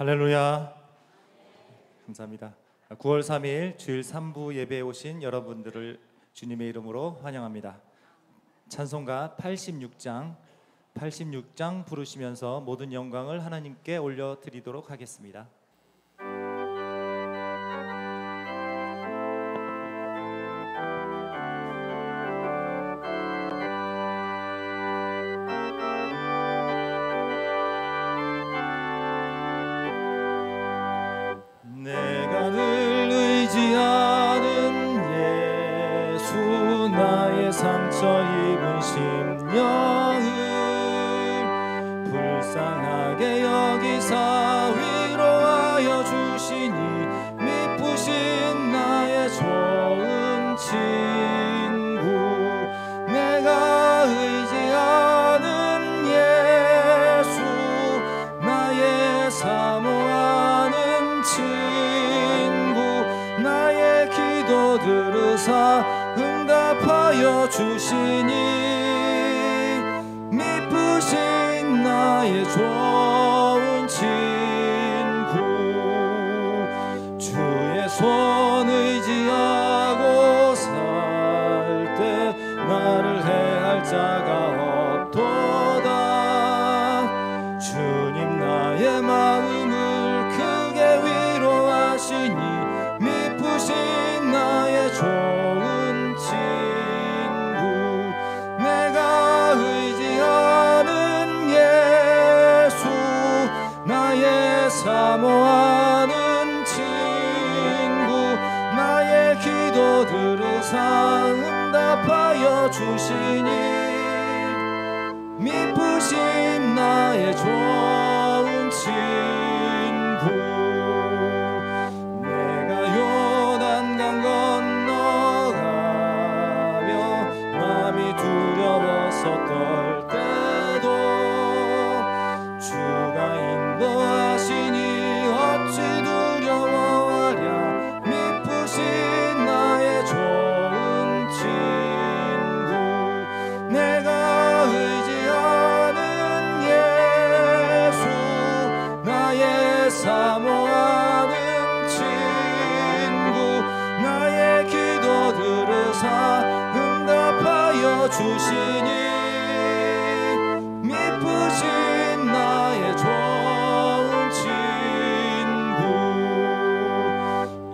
할렐루야. 감사합니다. 9월 3일 주일 3부 예배에 오신 여러분들을 주님의 이름으로 환영합니다. 찬송가 86장 부르시면서 모든 영광을 하나님께 올려드리도록 하겠습니다. 내가 늘 의지하는 예수, 나의 상처 입은 심령을 불쌍하게 여기사 위로하여 주시니, 미쁘신 나의 좋은 친구. 내가 의지하는 예수, 나의 사모하는 친구. 나의 기도 들으사 응답하여 주시니, 미쁘신 나의 좋은 친구. 주의 손 의지하고 살 때 나를 해할 자가 없도다. 주님 나의 마음을 크게 위로하시니, 미쁘신 나의 좋은 친구. 내가 의지하는 예수, 나의 사모하는 친구. 나의 기도 들으사 응답하여 주시니, 미쁘신 나의 좋은 친구. 내가 요단강 건너가며 마음이 두려워서 떨 때도 주가 인도하시니 어찌 두려워하랴. 미쁘신 나의 좋은 친구. 내가 의지하는 예수, 나의 사모하는 친구. 나의 기도 들으사 응답하여 주시니, 미쁘신 나의 좋은 친구.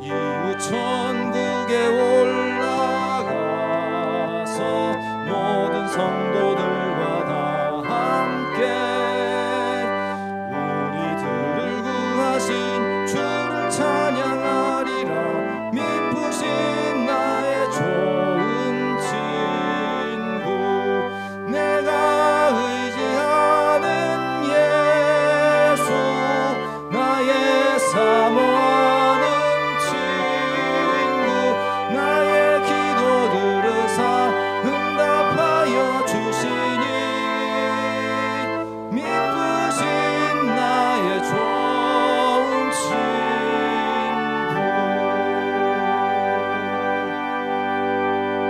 이웃 천국에 올라가서 모든 성도들과 다 함께 우리들을 구하신 주를 찬양하리라. 미쁘신 나의 좋은 친구. 내가 의지하는 예수, 나의 사모하는 친구. 나의 기도 들으사 응답하여 주시니, 미쁘신 나의 좋은 친구.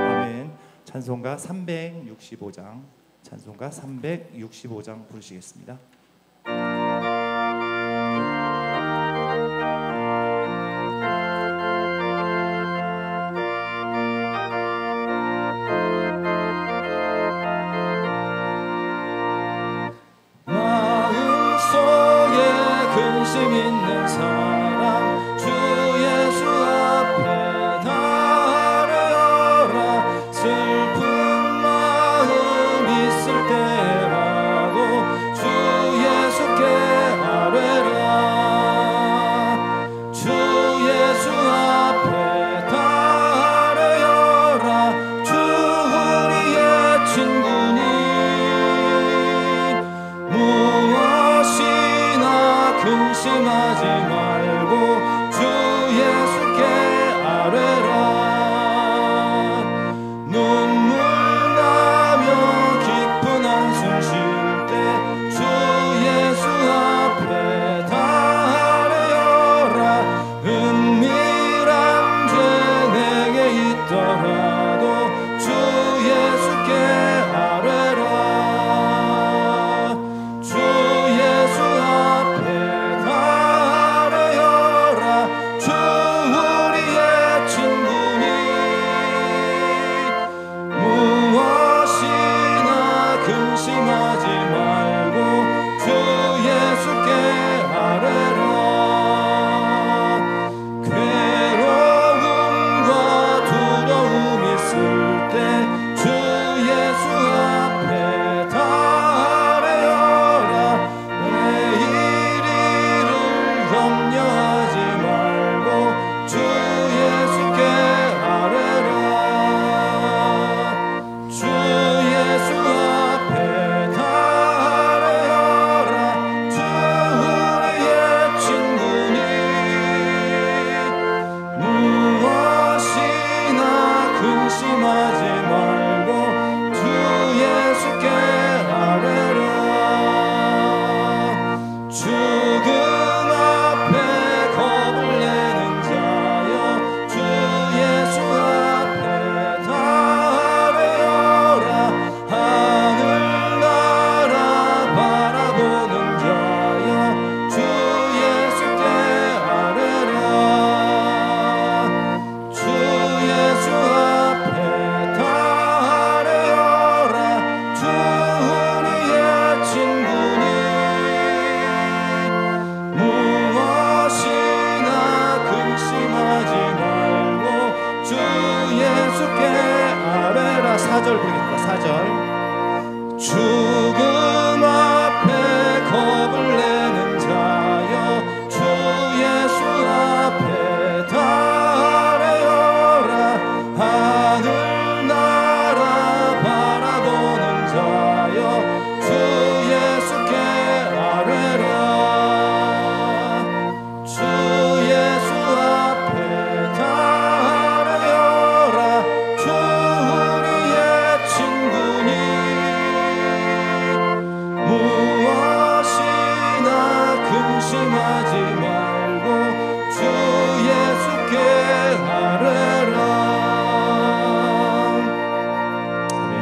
아멘. 찬송가 365장 부르시겠습니다. 마음속에 근심 있는 사람, 주 예수 앞에 다 아뢰어라. 슬픈 마음 있을 때라도 주 예수께 아뢰라. 주 예수 앞에 다 아뢰어라. 주 우리의 친구니, 무엇이나 근심하지 말고 주 예수께 아뢰라. 눈물 나며 깊은 한숨 쉴 때 주 예수 앞에 다 아뢰어라. 은밀한 죄 내게 있더라도 주 예수께 아뢰라. 주 예수 앞에 다 염려하지 말고 주 예수께 아뢰라. 주 예수 앞에 다 아뢰어라. 주 우리의 친구니 무엇이나 근심하지 말고 주 예수께 아뢰라. 죽음 앞에 겁을 내는 자여 주 예수 앞에 다 아뢰어라. 하늘나라 바라보는 자여 주 예수께 아뢰라. 주 예수 앞에 다 아뢰어라. 주 우리의 친구니 무엇이나 근심하지 말고 주 예수께 아뢰라. 4절 부르겠다. 4절. 죽음 앞에 겁을 내는 자여 주 예수 앞에 다 아뢰어라. 하늘나라 바라보는 자여 주 예수께 아뢰라. 주 예수 앞에 다 아뢰어라. 주 우리의 친구니 무엇이나 근심하지 말고 주 예수께 아뢰라. 아멘.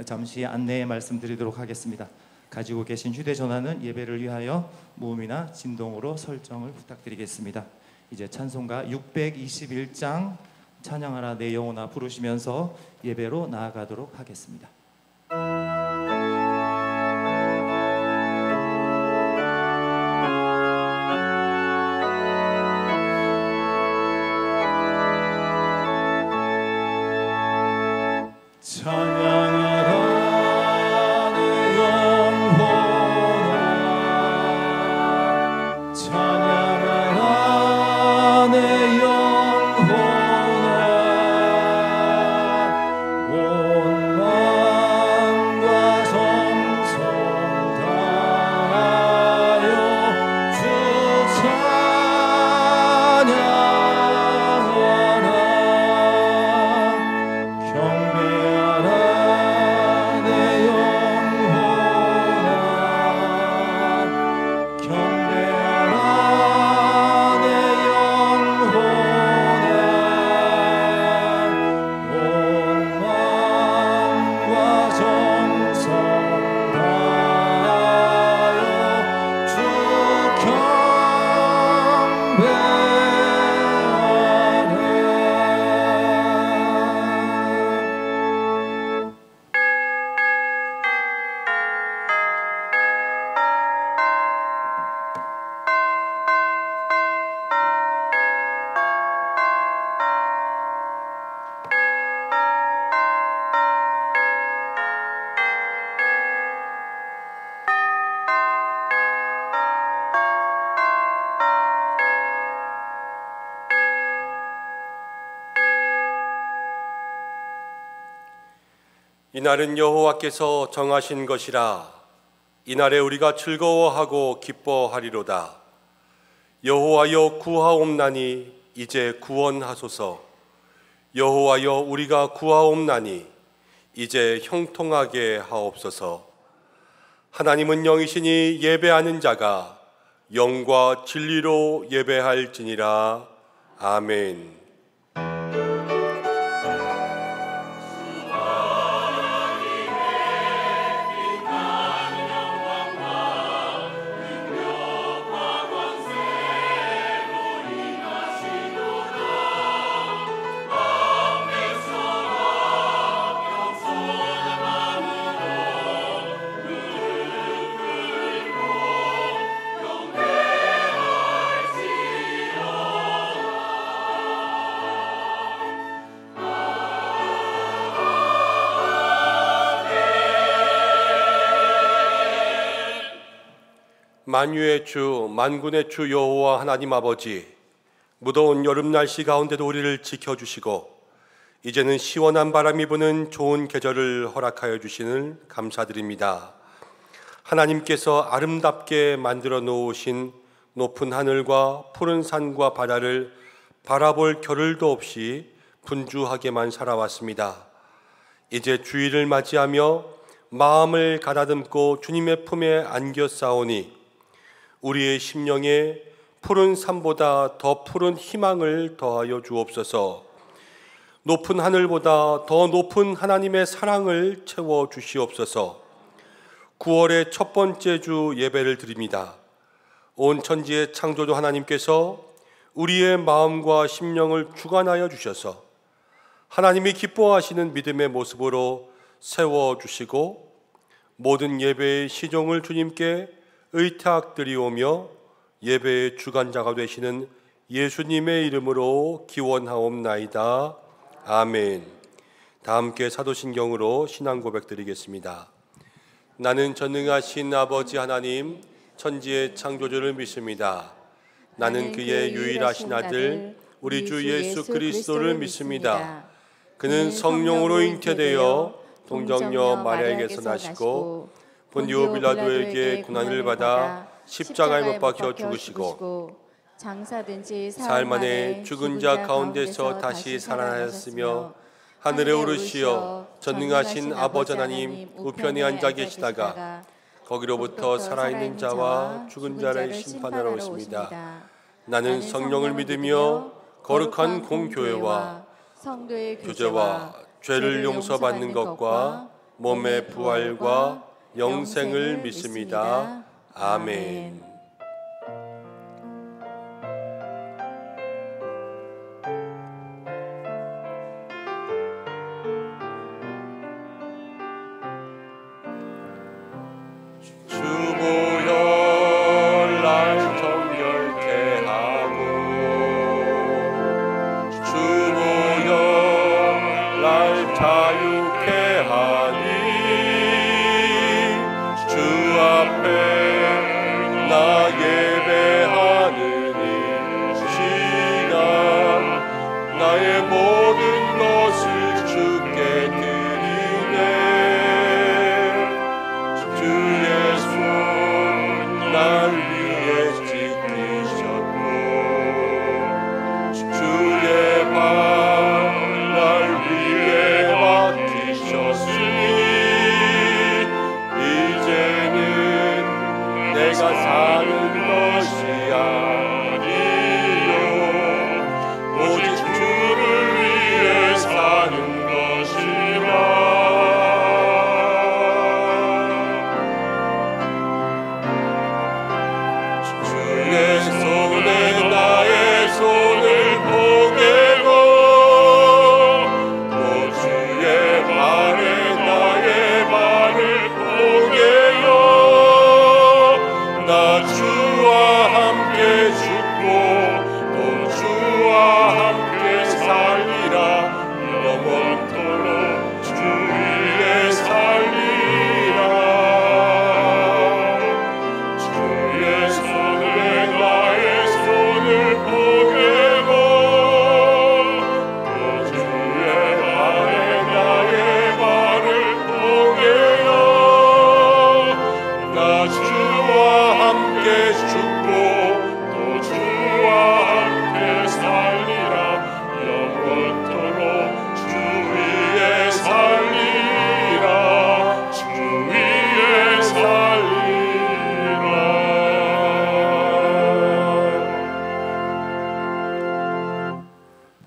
잠시 안내의 말씀드리도록 하겠습니다. 가지고 계신 휴대전화는 예배를 위하여 무음이나 진동으로 설정을 부탁드리겠습니다. 이제 찬송가 621장 찬양하라 내 영혼아 부르시면서 예배로 나아가도록 하겠습니다. 찬양하라 내 영혼아. 찬양하라 내 영혼아. 온 마음과 정성 다하여 주 찬양하라. 경배하라 내 영혼아. 경배하라 내 영혼아. 온 마음과 정성 다하여 주 이날은 여호와께서 정하신 것이라. 이날에 우리가 즐거워하고 기뻐하리로다. 여호와여 구하옵나니 이제 구원하소서. 여호와여 우리가 구하옵나니 이제 형통하게 하옵소서. 하나님은 영이시니 예배하는 자가 영과 진리로 예배할지니라. 아멘. 만유의 주 만군의 주 여호와 하나님 아버지, 무더운 여름 날씨 가운데도 우리를 지켜주시고 이제는 시원한 바람이 부는 좋은 계절을 허락하여 주시는 감사드립니다. 하나님께서 아름답게 만들어 놓으신 높은 하늘과 푸른 산과 바다를 바라볼 겨를도 없이 분주하게만 살아왔습니다. 이제 주일을 맞이하며 마음을 가다듬고 주님의 품에 안겨 싸우니 우리의 심령에 푸른 산보다 더 푸른 희망을 더하여 주옵소서. 높은 하늘보다 더 높은 하나님의 사랑을 채워 주시옵소서. 9월의 첫 번째 주 예배를 드립니다. 온 천지의 창조주 하나님께서 우리의 마음과 심령을 주관하여 주셔서 하나님이 기뻐하시는 믿음의 모습으로 세워주시고 모든 예배의 시종을 주님께 의탁드리오며 예배의 주관자가 되시는 예수님의 이름으로 기원하옵나이다. 아멘. 다 함께 사도신경으로 신앙 고백 드리겠습니다. 나는 전능하신 아버지 하나님 천지의 창조주를 믿습니다. 나는 그의 유일하신 아들 우리 주 예수 그리스도를 믿습니다. 그는 성령으로 잉태되어 동정녀 마리아에게서 나시고 본디오 빌라도에게 고난을 받아 십자가에 못 박혀 죽으시고 사흘 만에 죽은 자 가운데서 다시 살아나셨으며 하늘에 오르시어 전능하신 아버지 하나님 우편에 앉아 계시다가 거기로부터 살아있는 자와 죽은 자를 심판하러 오십니다. 나는 성령을 믿으며 거룩한 공교회와 성도의 교제와 죄를 용서받는 것과 몸의 부활과 영생을 믿습니다. 아멘.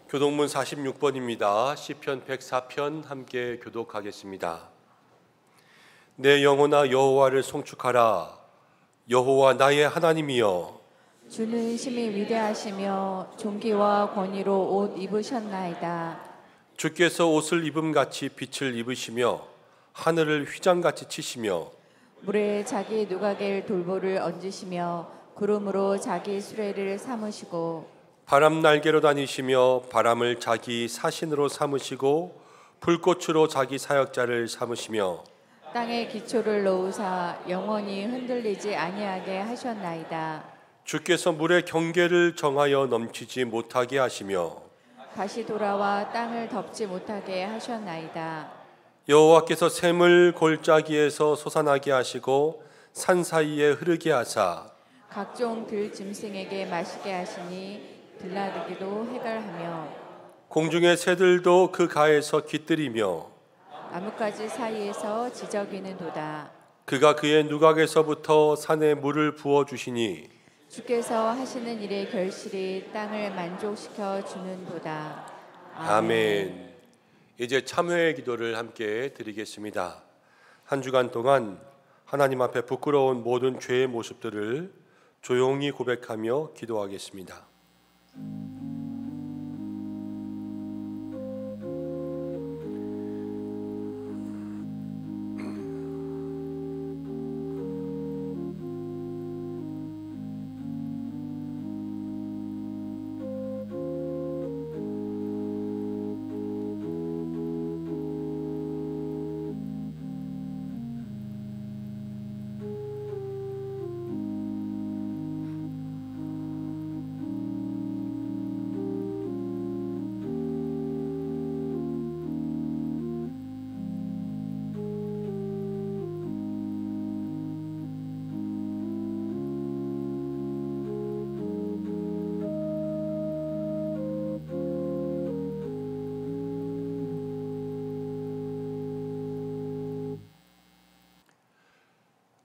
교독문 46번입니다. 시편 104편 함께 교독하겠습니다. 내 영혼아 여호와를 송축하라. 여호와 나의 하나님이여. 주는 심히 위대하시며 존귀와 권위로 옷 입으셨나이다. 주께서 옷을 입음같이 빛을 입으시며 하늘을 휘장같이 치시며 물에 자기 누각의 돌보를 얹으시며 구름으로 자기 수레를 삼으시고 바람 날개로 다니시며 바람을 자기 사신으로 삼으시고 불꽃으로 자기 사역자를 삼으시며 땅에 기초를 놓으사 영원히 흔들리지 아니하게 하셨나이다. 주께서 물의 경계를 정하여 넘치지 못하게 하시며 다시 돌아와 땅을 덮지 못하게 하셨나이다. 여호와께서 샘을 골짜기에서 솟아나게 하시고 산 사이에 흐르게 하사 각종 들 짐승에게 마시게 하시니 들나르기도 해갈하며 공중의 새들도 그 가에서 깃들이며 나뭇가지 사이에서 지저귀는도다. 그가 그의 누각에서부터 산에 물을 부어 주시니 주께서 하시는 일의 결실이 땅을 만족시켜 주는도다. 아멘. 이제 참회의 기도를 함께 드리겠습니다. 한 주간 동안 하나님 앞에 부끄러운 모든 죄의 모습들을 조용히 고백하며 기도하겠습니다.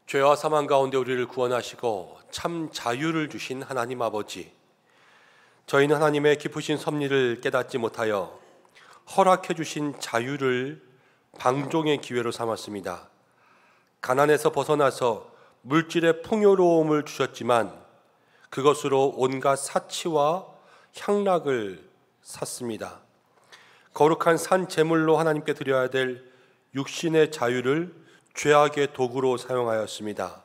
죄와 사망 가운데 우리를 구원하시고 참 자유를 주신 하나님 아버지, 저희는 하나님의 깊으신 섭리를 깨닫지 못하여 허락해 주신 자유를 방종의 기회로 삼았습니다. 가난에서 벗어나서 물질의 풍요로움을 주셨지만 그것으로 온갖 사치와 향락을 샀습니다. 거룩한 산 제물로 하나님께 드려야 될 육신의 자유를 죄악의 도구로 사용하였습니다.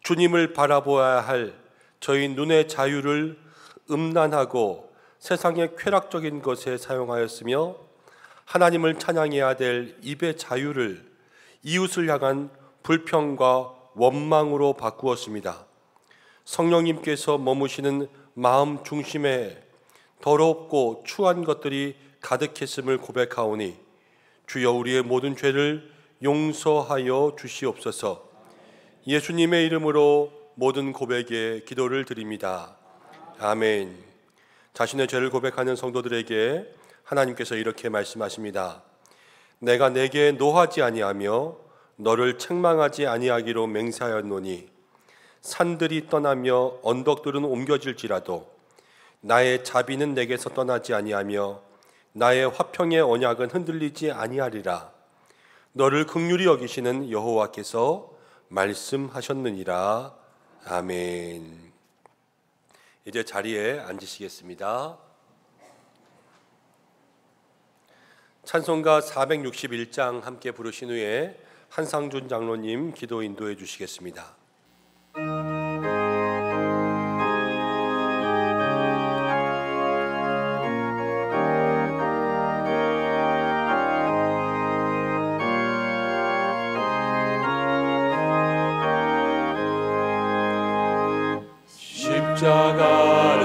주님을 바라보아야 할 저희 눈의 자유를 음란하고 세상의 쾌락적인 것에 사용하였으며 하나님을 찬양해야 될 입의 자유를 이웃을 향한 불평과 원망으로 바꾸었습니다. 성령님께서 머무시는 마음 중심에 더럽고 추한 것들이 가득했음을 고백하오니 주여 우리의 모든 죄를 용서하여 주시옵소서. 예수님의 이름으로 모든 고백에 기도를 드립니다. 아멘. 자신의 죄를 고백하는 성도들에게 하나님께서 이렇게 말씀하십니다. 내가 내게 노하지 아니하며 너를 책망하지 아니하기로 맹세하였노니 산들이 떠나며 언덕들은 옮겨질지라도 나의 자비는 내게서 떠나지 아니하며 나의 화평의 언약은 흔들리지 아니하리라. 너를 긍휼히 여기시는 여호와께서 말씀하셨느니라. 아멘. 이제 자리에 앉으시겠습니다. 찬송가 461장 함께 부르신 후에 한상준 장로님 기도 인도해 주시겠습니다. 십자가를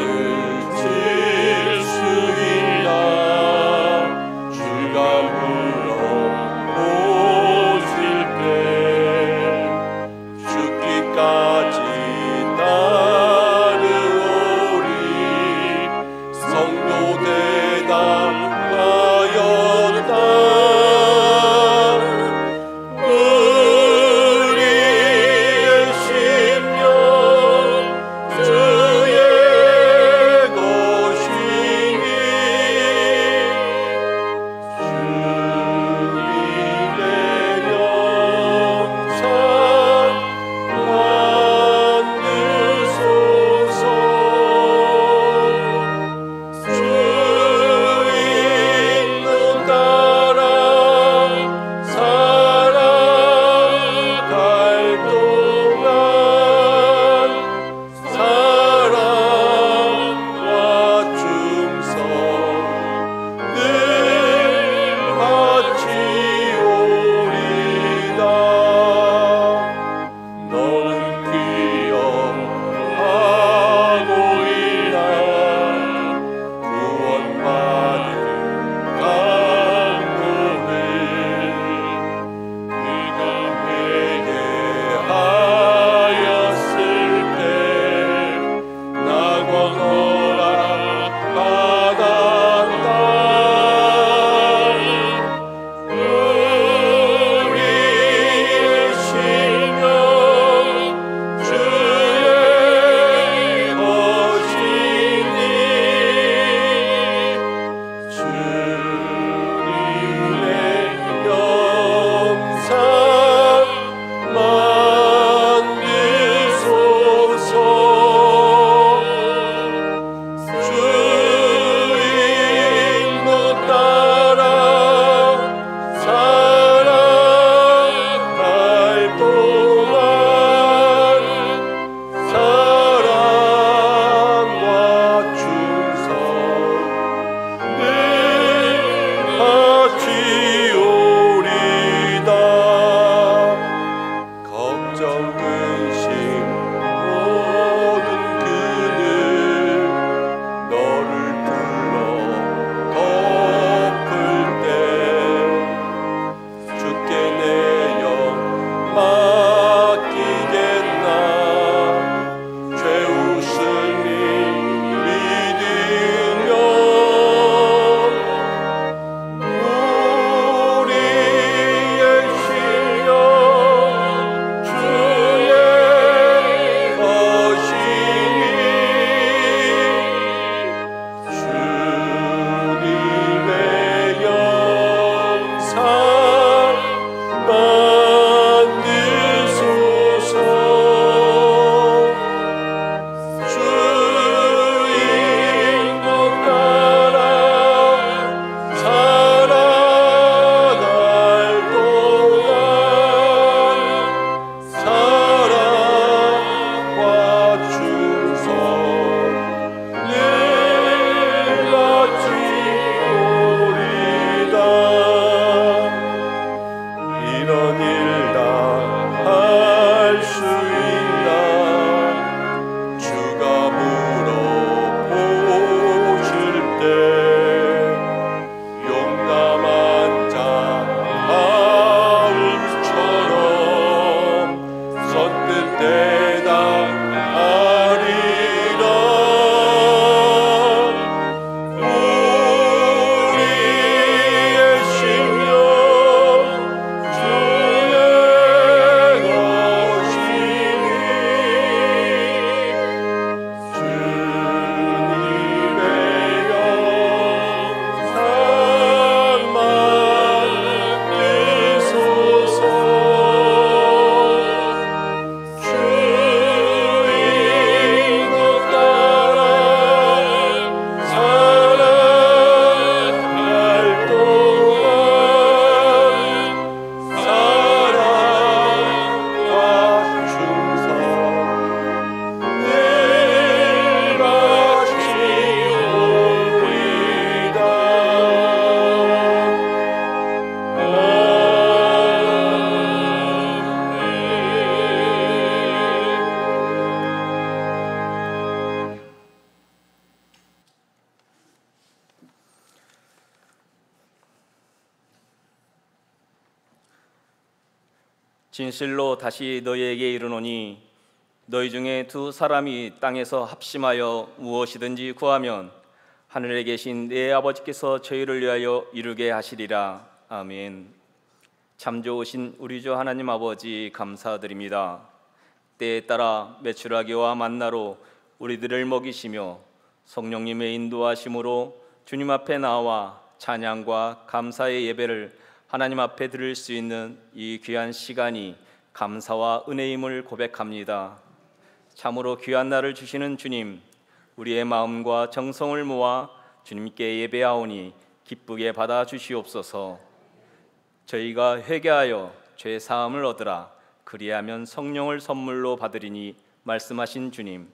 질 수 있나 주가 불러오실 때 죽기까지 따르오리. 성도 대답하였다. 우리의 심령 주의 진실로 다시 너희에게 이르노니 너희 중에 두 사람이 땅에서 합심하여 무엇이든지 구하면 하늘에 계신 내 아버지께서 저희를 위하여 이루게 하시리라. 아멘. 참 좋으신 우리 주 하나님 아버지 감사드립니다. 때에 따라 메추라기와 만나로 우리들을 먹이시며 성령님의 인도하심으로 주님 앞에 나와 찬양과 감사의 예배를 하나님 앞에 드릴 수 있는 이 귀한 시간이 감사와 은혜임을 고백합니다. 참으로 귀한 날을 주시는 주님, 우리의 마음과 정성을 모아 주님께 예배하오니 기쁘게 받아 주시옵소서. 저희가 회개하여 죄 사함을 얻으라 그리하면 성령을 선물로 받으리니 말씀하신 주님,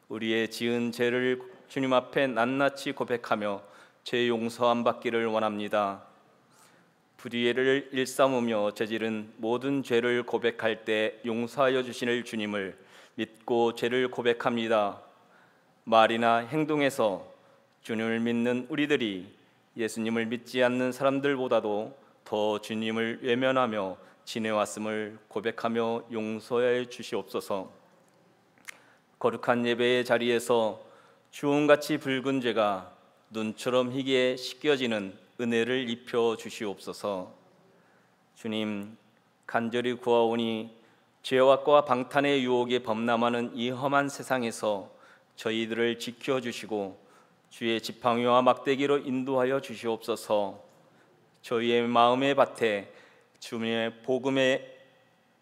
우리의 지은 죄를 주님 앞에 낱낱이 고백하며 죄 용서함 받기를 원합니다. 불의를 일삼으며 저지른 모든 죄를 고백할 때 용서하여 주시는 주님을 믿고 죄를 고백합니다. 말이나 행동에서 주님을 믿는 우리들이 예수님을 믿지 않는 사람들보다도 더 주님을 외면하며 지내왔음을 고백하며 용서해 주시옵소서. 거룩한 예배의 자리에서 주홍같이 붉은 죄가 눈처럼 희게 씻겨지는 은혜를 입혀 주시옵소서. 주님, 간절히 구하오니 죄악과 방탄의 유혹에 범람하는 이 험한 세상에서 저희들을 지켜주시고 주의 지팡이와 막대기로 인도하여 주시옵소서. 저희의 마음의 밭에 주님의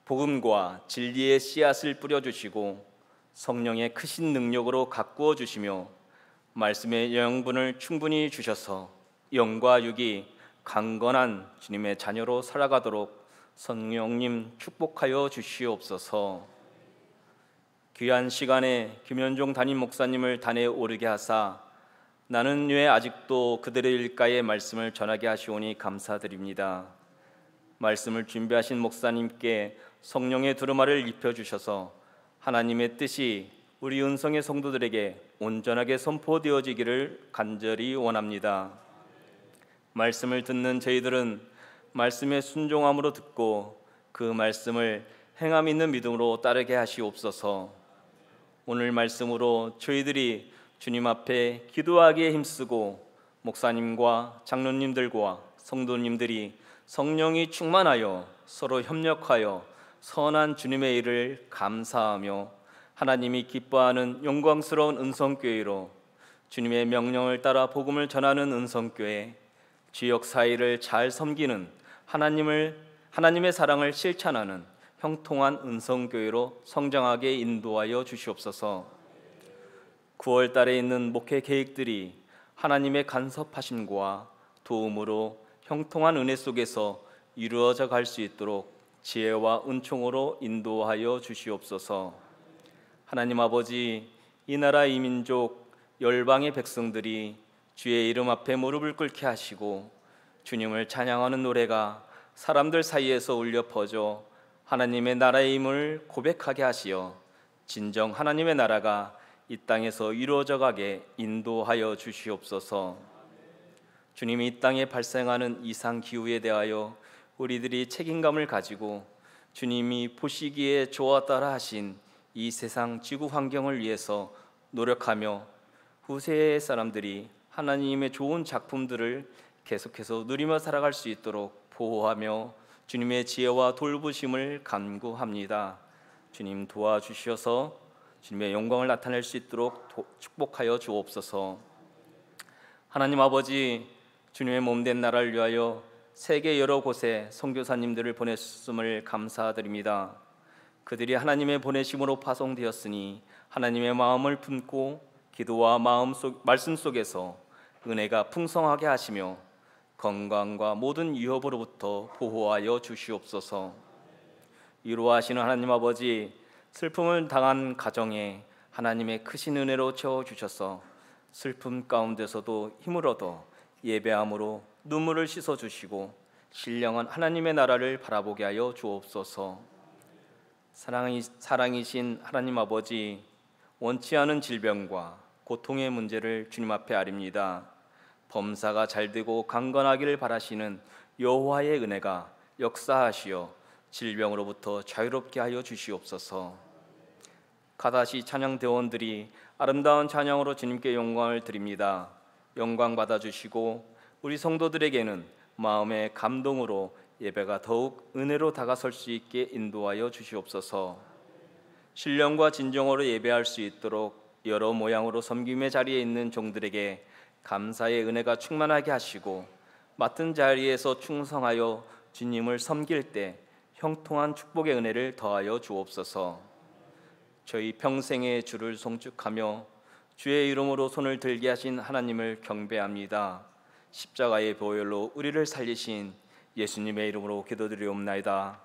복음과 진리의 씨앗을 뿌려주시고 성령의 크신 능력으로 가꾸어 주시며 말씀의 영분을 충분히 주셔서 영과 육이 강건한 주님의 자녀로 살아가도록 성령님 축복하여 주시옵소서. 귀한 시간에 김현종 담임 목사님을 단에 오르게 하사 나는 왜 아직도 그들의 일가의 말씀을 전하게 하시오니 감사드립니다. 말씀을 준비하신 목사님께 성령의 두루마를 입혀주셔서 하나님의 뜻이 우리 은성의 성도들에게 온전하게 선포되어지기를 간절히 원합니다. 말씀을 듣는 저희들은 말씀에 순종함으로 듣고 그 말씀을 행함 있는 믿음으로 따르게 하시옵소서. 오늘 말씀으로 저희들이 주님 앞에 기도하기에 힘쓰고 목사님과 장로님들과 성도님들이 성령이 충만하여 서로 협력하여 선한 주님의 일을 감사하며 하나님이 기뻐하는 영광스러운 은성교회로 주님의 명령을 따라 복음을 전하는 은성교회, 지역 사회를 잘 섬기는 하나님의 사랑을 실천하는 형통한 은성교회로 성장하게 인도하여 주시옵소서. 9월 달에 있는 목회 계획들이 하나님의 간섭하심과 도움으로 형통한 은혜 속에서 이루어져 갈 수 있도록 지혜와 은총으로 인도하여 주시옵소서. 하나님 아버지, 이 나라 이 민족 열방의 백성들이 주의 이름 앞에 무릎을 꿇게 하시고 주님을 찬양하는 노래가 사람들 사이에서 울려 퍼져 하나님의 나라의 힘을 고백하게 하시어 진정 하나님의 나라가 이 땅에서 이루어져 가게 인도하여 주시옵소서. 주님이 이 땅에 발생하는 이상 기후에 대하여 우리들이 책임감을 가지고 주님이 보시기에 좋았다라 하신 이 세상 지구 환경을 위해서 노력하며 후세의 사람들이 하나님의 좋은 작품들을 계속해서 누리며 살아갈 수 있도록 보호하며 주님의 지혜와 돌보심을 간구합니다. 주님 도와주셔서 주님의 영광을 나타낼 수 있도록 축복하여 주옵소서. 하나님 아버지, 주님의 몸된 나라를 위하여 세계 여러 곳에 선교사님들을 보냈음을 감사드립니다. 그들이 하나님의 보내심으로 파송되었으니 하나님의 마음을 품고 기도와 말씀 속에서 은혜가 풍성하게 하시며 건강과 모든 위협으로부터 보호하여 주시옵소서. 위로하시는 하나님 아버지, 슬픔을 당한 가정에 하나님의 크신 은혜로 채워주셔서 슬픔 가운데서도 힘을 얻어 예배함으로 눈물을 씻어주시고 신령한 하나님의 나라를 바라보게 하여 주옵소서. 사랑이신 하나님 아버지, 원치 않은 질병과 고통의 문제를 주님 앞에 아립니다. 범사가 잘되고 강건하기를 바라시는 여호와의 은혜가 역사하시어 질병으로부터 자유롭게 하여 주시옵소서. 가다시 찬양대원들이 아름다운 찬양으로 주님께 영광을 드립니다. 영광 받아주시고 우리 성도들에게는 마음의 감동으로 예배가 더욱 은혜로 다가설 수 있게 인도하여 주시옵소서. 신령과 진정으로 예배할 수 있도록 여러 모양으로 섬김의 자리에 있는 종들에게 감사의 은혜가 충만하게 하시고 맡은 자리에서 충성하여 주님을 섬길 때 형통한 축복의 은혜를 더하여 주옵소서. 저희 평생의 주를 송축하며 주의 이름으로 손을 들게 하신 하나님을 경배합니다. 십자가의 보혈로 우리를 살리신 예수님의 이름으로 기도드리옵나이다.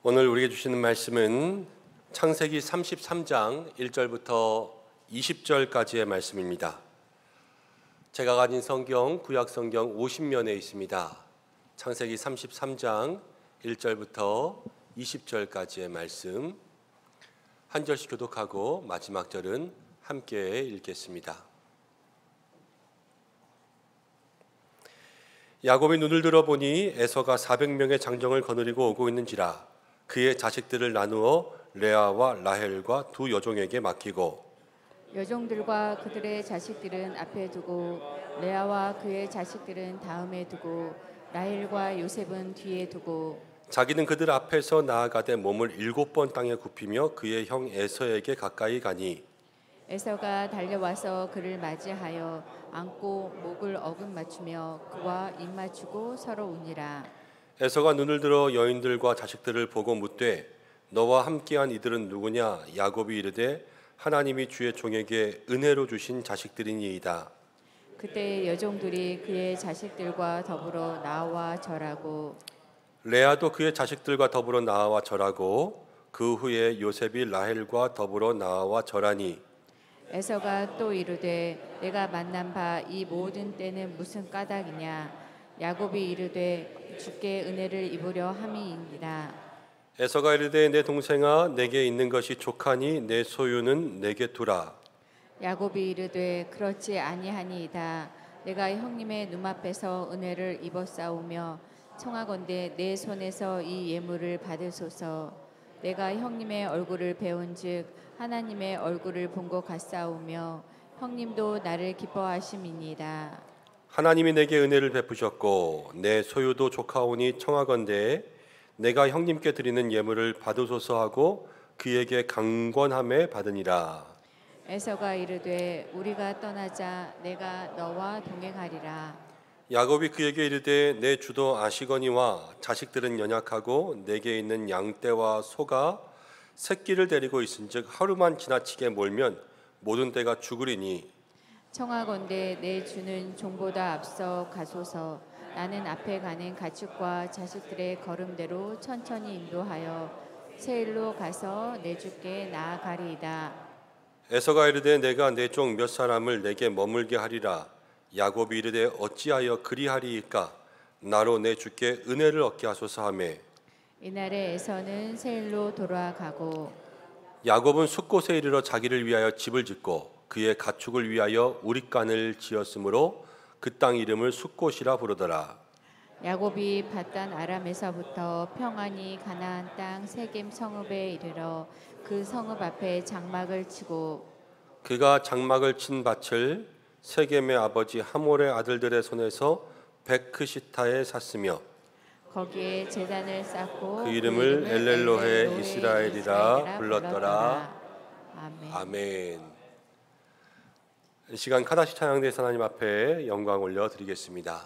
오늘 우리에게 주시는 말씀은 창세기 33장 1절부터 20절까지의 말씀입니다. 제가 가진 성경, 구약 성경 50면에 있습니다. 창세기 33장 1절부터 20절까지의 말씀 한 절씩 교독하고 마지막 절은 함께 읽겠습니다. 야곱이 눈을 들어보니 에서가 400명의 장정을 거느리고 오고 있는지라 그의 자식들을 나누어 레아와 라헬과 두 여종에게 맡기고 여종들과 그들의 자식들은 앞에 두고 레아와 그의 자식들은 다음에 두고 라헬과 요셉은 뒤에 두고 자기는 그들 앞에서 나아가되 몸을 7번 땅에 굽히며 그의 형 에서에게 가까이 가니 에서가 달려와서 그를 맞이하여 안고 목을 어긋맞추며 그와 입맞추고 서로 우니라. 에서가 눈을 들어 여인들과 자식들을 보고 묻되 너와 함께한 이들은 누구냐? 야곱이 이르되 하나님이 주의 종에게 은혜로 주신 자식들이니이다. 그때 여종들이 그의 자식들과 더불어 나와 절하고 레아도 그의 자식들과 더불어 나와 절하고 그 후에 요셉이 라헬과 더불어 나와 절하니 에서가 또 이르되 내가 만난 바 이 모든 때는 무슨 까닭이냐? 야곱이 이르되 주께 은혜를 입으려 함이니라. 에서가 이르되 내 동생아 내게 있는 것이 족하니 내 소유는 내게 두라. 야곱이 이르되 그렇지 아니하니이다. 내가 형님의 눈앞에서 은혜를 입었사오며 청하건대 내 손에서 이 예물을 받으소서. 내가 형님의 얼굴을 배운즉 하나님의 얼굴을 본 것 같사오며 형님도 나를 기뻐하심이니이다. 하나님이 내게 은혜를 베푸셨고 내 소유도 족하오니 청하건대 내가 형님께 드리는 예물을 받으소서 하고 그에게 강권함에 받으니라. 에서가 이르되 우리가 떠나자 내가 너와 동행하리라. 야곱이 그에게 이르되 내 주도 아시거니와 자식들은 연약하고 내게 있는 양떼와 소가 새끼를 데리고 있은즉 하루만 지나치게 몰면 모든 떼가 죽으리니 청하건대 내 주는 종보다 앞서 가소서. 나는 앞에 가는 가축과 자식들의 걸음대로 천천히 인도하여 세일로 가서 내 주께 나아가리이다. 에서가 이르되 내가 내 종 몇 사람을 내게 머물게 하리라. 야곱이 이르되 어찌하여 그리하리이까? 나로 내 주께 은혜를 얻게 하소서 하며 이날에 에서는 세일로 돌아가고 야곱은 숫곳에 이르러 자기를 위하여 집을 짓고 그의 가축을 위하여 우릿간을 지었으므로 그 땅 이름을 숫곳이라 부르더라. 야곱이 밧단 아람에서부터 평안히 가나안 땅 세겜 성읍에 이르러 그 성읍 앞에 장막을 치고 그가 장막을 친 밭을 세겜의 아버지 하몰의 아들들의 손에서 베크시타에 샀으며 거기에 제단을 쌓고 그 이름을 엘렐로헤 이스라엘이라 불렀더라. 아멘. 아멘. 이 시간 카다시 찬양대에서 하나님 앞에 영광 올려드리겠습니다.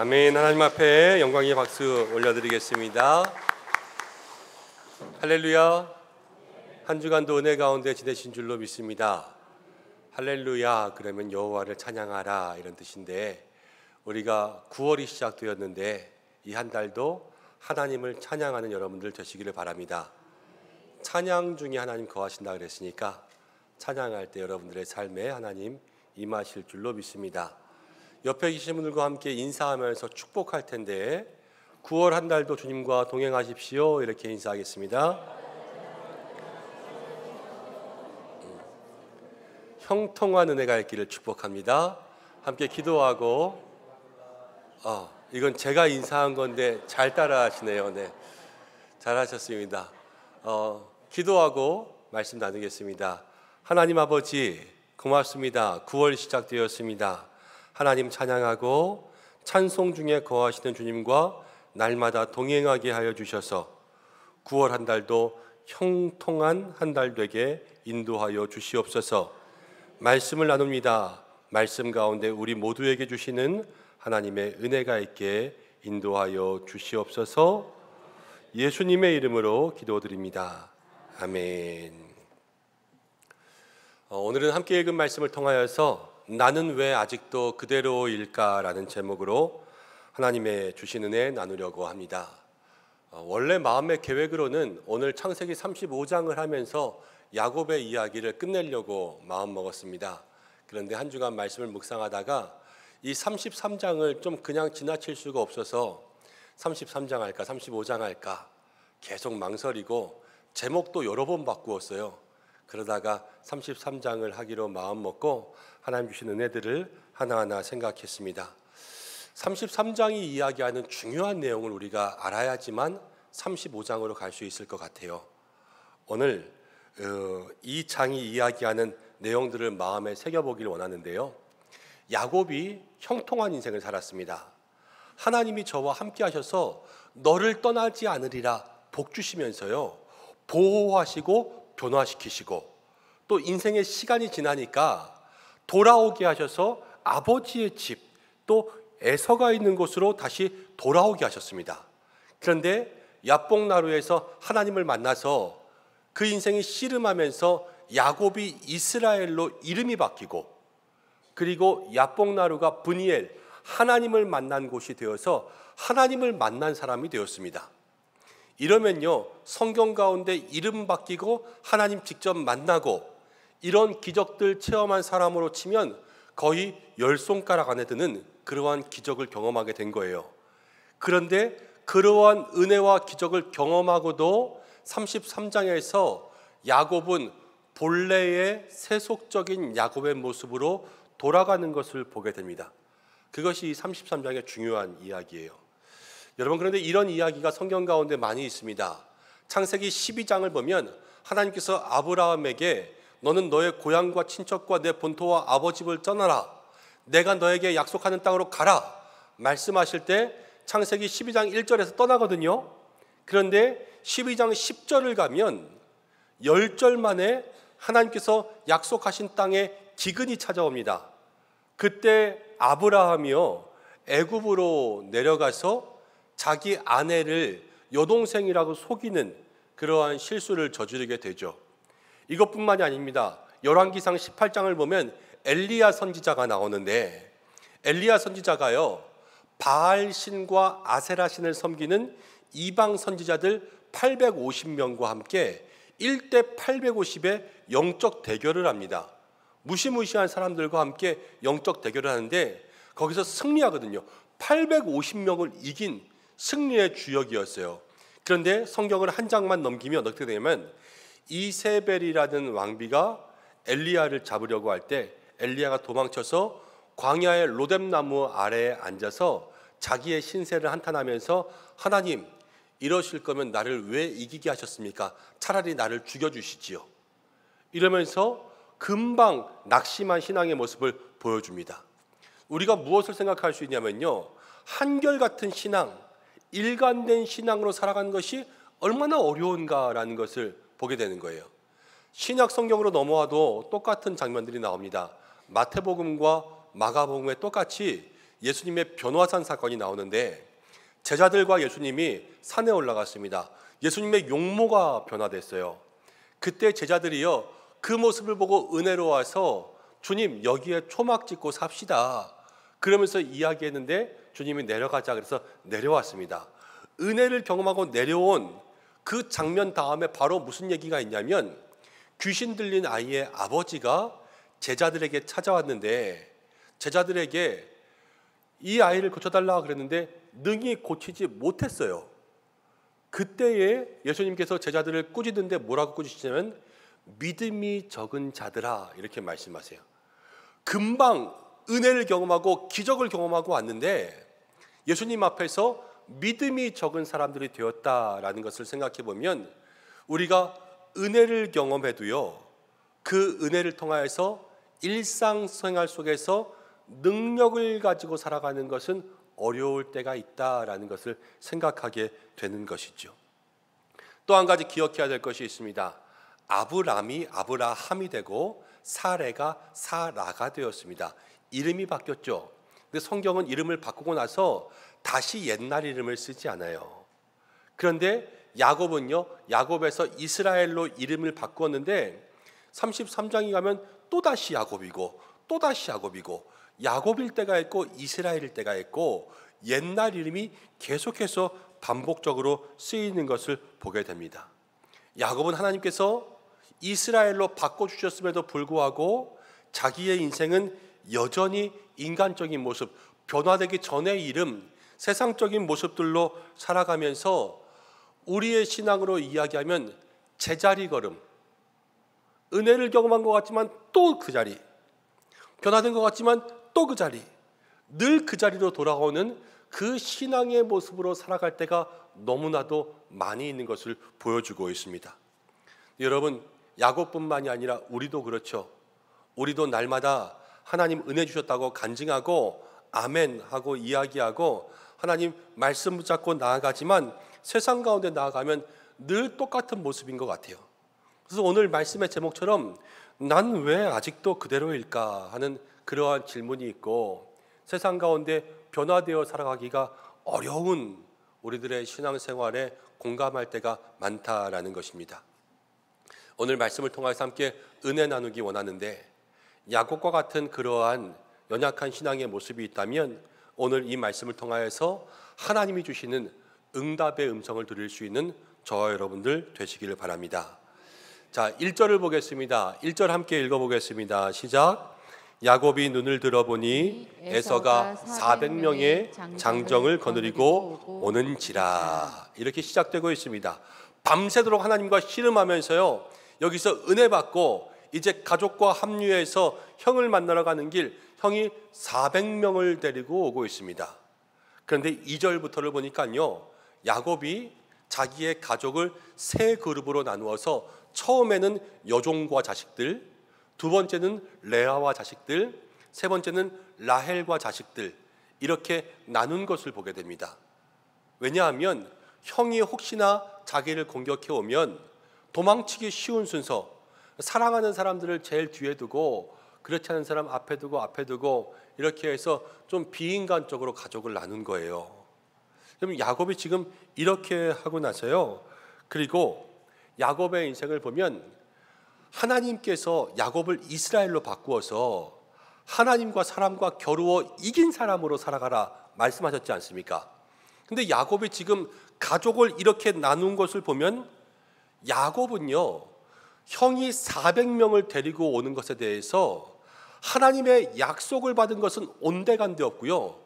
아멘. 하나님 앞에 영광의 박수 올려드리겠습니다. 할렐루야. 한 주간도 은혜 가운데 지내신 줄로 믿습니다. 할렐루야 그러면 여호와를 찬양하라 이런 뜻인데, 우리가 9월이 시작되었는데 이 한 달도 하나님을 찬양하는 여러분들 되시기를 바랍니다. 찬양 중에 하나님 거하신다 그랬으니까 찬양할 때 여러분들의 삶에 하나님 임하실 줄로 믿습니다. 옆에 계신 분들과 함께 인사하면서 축복할 텐데, 9월 한 달도 주님과 동행하십시오 이렇게 인사하겠습니다. 형통한 은혜가 있기를 축복합니다. 함께 기도하고, 이건 제가 인사한 건데 잘 따라하시네요. 네, 잘하셨습니다. 기도하고 말씀 나누겠습니다. 하나님 아버지 고맙습니다. 9월 시작되었습니다. 하나님 찬양하고 찬송 중에 거하시는 주님과 날마다 동행하게 하여 주셔서 9월 한 달도 형통한 한 달 되게 인도하여 주시옵소서. 말씀을 나눕니다. 말씀 가운데 우리 모두에게 주시는 하나님의 은혜가 있게 인도하여 주시옵소서. 예수님의 이름으로 기도드립니다. 아멘. 오늘은 함께 읽은 말씀을 통하여서 나는 왜 아직도 그대로일까라는 제목으로 하나님의 주신 은혜 나누려고 합니다. 원래 마음의 계획으로는 오늘 창세기 35장을 하면서 야곱의 이야기를 끝내려고 마음먹었습니다. 그런데 한 주간 말씀을 묵상하다가 이 33장을 좀 그냥 지나칠 수가 없어서 33장 할까 35장 할까 계속 망설이고 제목도 여러 번 바꾸었어요. 그러다가 33장을 하기로 마음먹고 하나님 주신 은혜들을 하나하나 생각했습니다. 33장이 이야기하는 중요한 내용을 우리가 알아야지만 35장으로 갈 수 있을 것 같아요. 오늘 이 장이 이야기하는 내용들을 마음에 새겨보기를 원하는데요. 야곱이 형통한 인생을 살았습니다. 하나님이 저와 함께 하셔서 너를 떠나지 않으리라 복 주시면서요, 보호하시고 변화시키시고, 또 인생의 시간이 지나니까 돌아오게 하셔서 아버지의 집, 또 에서가 있는 곳으로 다시 돌아오게 하셨습니다. 그런데 야복나루에서 하나님을 만나서 그 인생이 씨름하면서 야곱이 이스라엘로 이름이 바뀌고, 그리고 야복나루가 브니엘, 하나님을 만난 곳이 되어서 하나님을 만난 사람이 되었습니다. 이러면요, 성경 가운데 이름 바뀌고 하나님 직접 만나고 이런 기적들 체험한 사람으로 치면 거의 10손가락 안에 드는 그러한 기적을 경험하게 된 거예요. 그런데 그러한 은혜와 기적을 경험하고도 33장에서 야곱은 본래의 세속적인 야곱의 모습으로 돌아가는 것을 보게 됩니다. 그것이 이 33장의 중요한 이야기예요. 여러분, 그런데 이런 이야기가 성경 가운데 많이 있습니다. 창세기 12장을 보면 하나님께서 아브라함에게 너는 너의 고향과 친척과 내 본토와 아버집을 떠나라, 내가 너에게 약속하는 땅으로 가라 말씀하실 때 창세기 12장 1절에서 떠나거든요. 그런데 12장 10절을 가면 10절 만에 하나님께서 약속하신 땅에 기근이 찾아옵니다. 그때 아브라함이요, 애굽으로 내려가서 자기 아내를 여동생이라고 속이는 그러한 실수를 저지르게 되죠. 이것뿐만이 아닙니다. 열왕기상 18장을 보면 엘리야 선지자가 나오는데, 엘리야 선지자가요, 바알 신과 아세라 신을 섬기는 이방 선지자들 850명과 함께 1대 850의 영적 대결을 합니다. 무시무시한 사람들과 함께 영적 대결을 하는데 거기서 승리하거든요. 850명을 이긴 승리의 주역이었어요. 그런데 성경을 한 장만 넘기면 어떻게 되냐면, 이세벨이라는 왕비가 엘리야를 잡으려고 할 때 엘리야가 도망쳐서 광야의 로뎀나무 아래에 앉아서 자기의 신세를 한탄하면서 하나님, 이러실 거면 나를 왜 이기게 하셨습니까? 차라리 나를 죽여주시지요. 이러면서 금방 낙심한 신앙의 모습을 보여줍니다. 우리가 무엇을 생각할 수 있냐면요, 한결같은 신앙, 일관된 신앙으로 살아가는 것이 얼마나 어려운가라는 것을 보게 되는 거예요. 신약 성경으로 넘어와도 똑같은 장면들이 나옵니다. 마태복음과 마가복음에 똑같이 예수님의 변화산 사건이 나오는데 제자들과 예수님이 산에 올라갔습니다. 예수님의 용모가 변화됐어요. 그때 제자들이요, 그 모습을 보고 은혜로워서 주님, 여기에 초막 짓고 삽시다 그러면서 이야기했는데 주님이 내려가자 그래서 내려왔습니다. 은혜를 경험하고 내려온 그 장면 다음에 바로 무슨 얘기가 있냐면, 귀신 들린 아이의 아버지가 제자들에게 찾아왔는데 제자들에게 이 아이를 고쳐달라 그랬는데 능히 고치지 못했어요. 그때에 예수님께서 제자들을 꾸짖는데 뭐라고 꾸짖으냐면 믿음이 적은 자들아 이렇게 말씀하세요. 금방 은혜를 경험하고 기적을 경험하고 왔는데 예수님 앞에서 믿음이 적은 사람들이 되었다라는 것을 생각해 보면, 우리가 은혜를 경험해도요, 그 은혜를 통하여서 일상생활 속에서 능력을 가지고 살아가는 것은 어려울 때가 있다라는 것을 생각하게 되는 것이죠. 또 한 가지 기억해야 될 것이 있습니다. 아브람이 아브라함이 되고 사레가 사라가 되었습니다. 이름이 바뀌었죠. 근데 성경은 이름을 바꾸고 나서 다시 옛날 이름을 쓰지 않아요. 그런데 야곱은요, 야곱에서 이스라엘로 이름을 바꾸었는데 33장에 가면 또다시 야곱이고 또다시 야곱이고, 야곱일 때가 있고 이스라엘일 때가 있고 옛날 이름이 계속해서 반복적으로 쓰이는 것을 보게 됩니다. 야곱은 하나님께서 이스라엘로 바꿔주셨음에도 불구하고 자기의 인생은 여전히 인간적인 모습, 변화되기 전의 이름, 세상적인 모습들로 살아가면서 우리의 신앙으로 이야기하면 제자리 걸음, 은혜를 경험한 것 같지만 또 그 자리, 변화된 것 같지만 또 그 자리, 늘 그 자리로 돌아오는 그 신앙의 모습으로 살아갈 때가 너무나도 많이 있는 것을 보여주고 있습니다. 여러분, 야곱뿐만이 아니라 우리도 그렇죠. 우리도 날마다 하나님 은혜 주셨다고 간증하고 아멘 하고 이야기하고 하나님 말씀 붙잡고 나아가지만 세상 가운데 나아가면 늘 똑같은 모습인 것 같아요. 그래서 오늘 말씀의 제목처럼 난 왜 아직도 그대로일까 하는 그러한 질문이 있고, 세상 가운데 변화되어 살아가기가 어려운 우리들의 신앙생활에 공감할 때가 많다라는 것입니다. 오늘 말씀을 통해서 함께 은혜 나누기 원하는데, 야곱과 같은 그러한 연약한 신앙의 모습이 있다면 오늘 이 말씀을 통하여서 하나님이 주시는 응답의 음성을 들을 수 있는 저와 여러분들 되시기를 바랍니다. 자, 1절을 보겠습니다. 1절 함께 읽어보겠습니다. 시작. 야곱이 눈을 들어보니 에서가 400명의 장정을 거느리고 오는지라. 이렇게 시작되고 있습니다. 밤새도록 하나님과 씨름하면서요, 여기서 은혜 받고 이제 가족과 합류해서 형을 만나러 가는 길, 형이 400명을 데리고 오고 있습니다. 그런데 2절부터를 보니까요, 야곱이 자기의 가족을 세 그룹으로 나누어서 처음에는 여종과 자식들, 두 번째는 레아와 자식들, 세 번째는 라헬과 자식들, 이렇게 나눈 것을 보게 됩니다. 왜냐하면 형이 혹시나 자기를 공격해 오면 도망치기 쉬운 순서, 사랑하는 사람들을 제일 뒤에 두고 그렇지 않은 사람 앞에 두고 이렇게 해서 좀 비인간적으로 가족을 나눈 거예요. 그럼 야곱이 지금 이렇게 하고 나서요, 그리고 야곱의 인생을 보면 하나님께서 야곱을 이스라엘로 바꾸어서 하나님과 사람과 겨루어 이긴 사람으로 살아가라 말씀하셨지 않습니까? 근데 야곱이 지금 가족을 이렇게 나눈 것을 보면 야곱은요, 형이 400명을 데리고 오는 것에 대해서 하나님의 약속을 받은 것은 온데간데 없고요,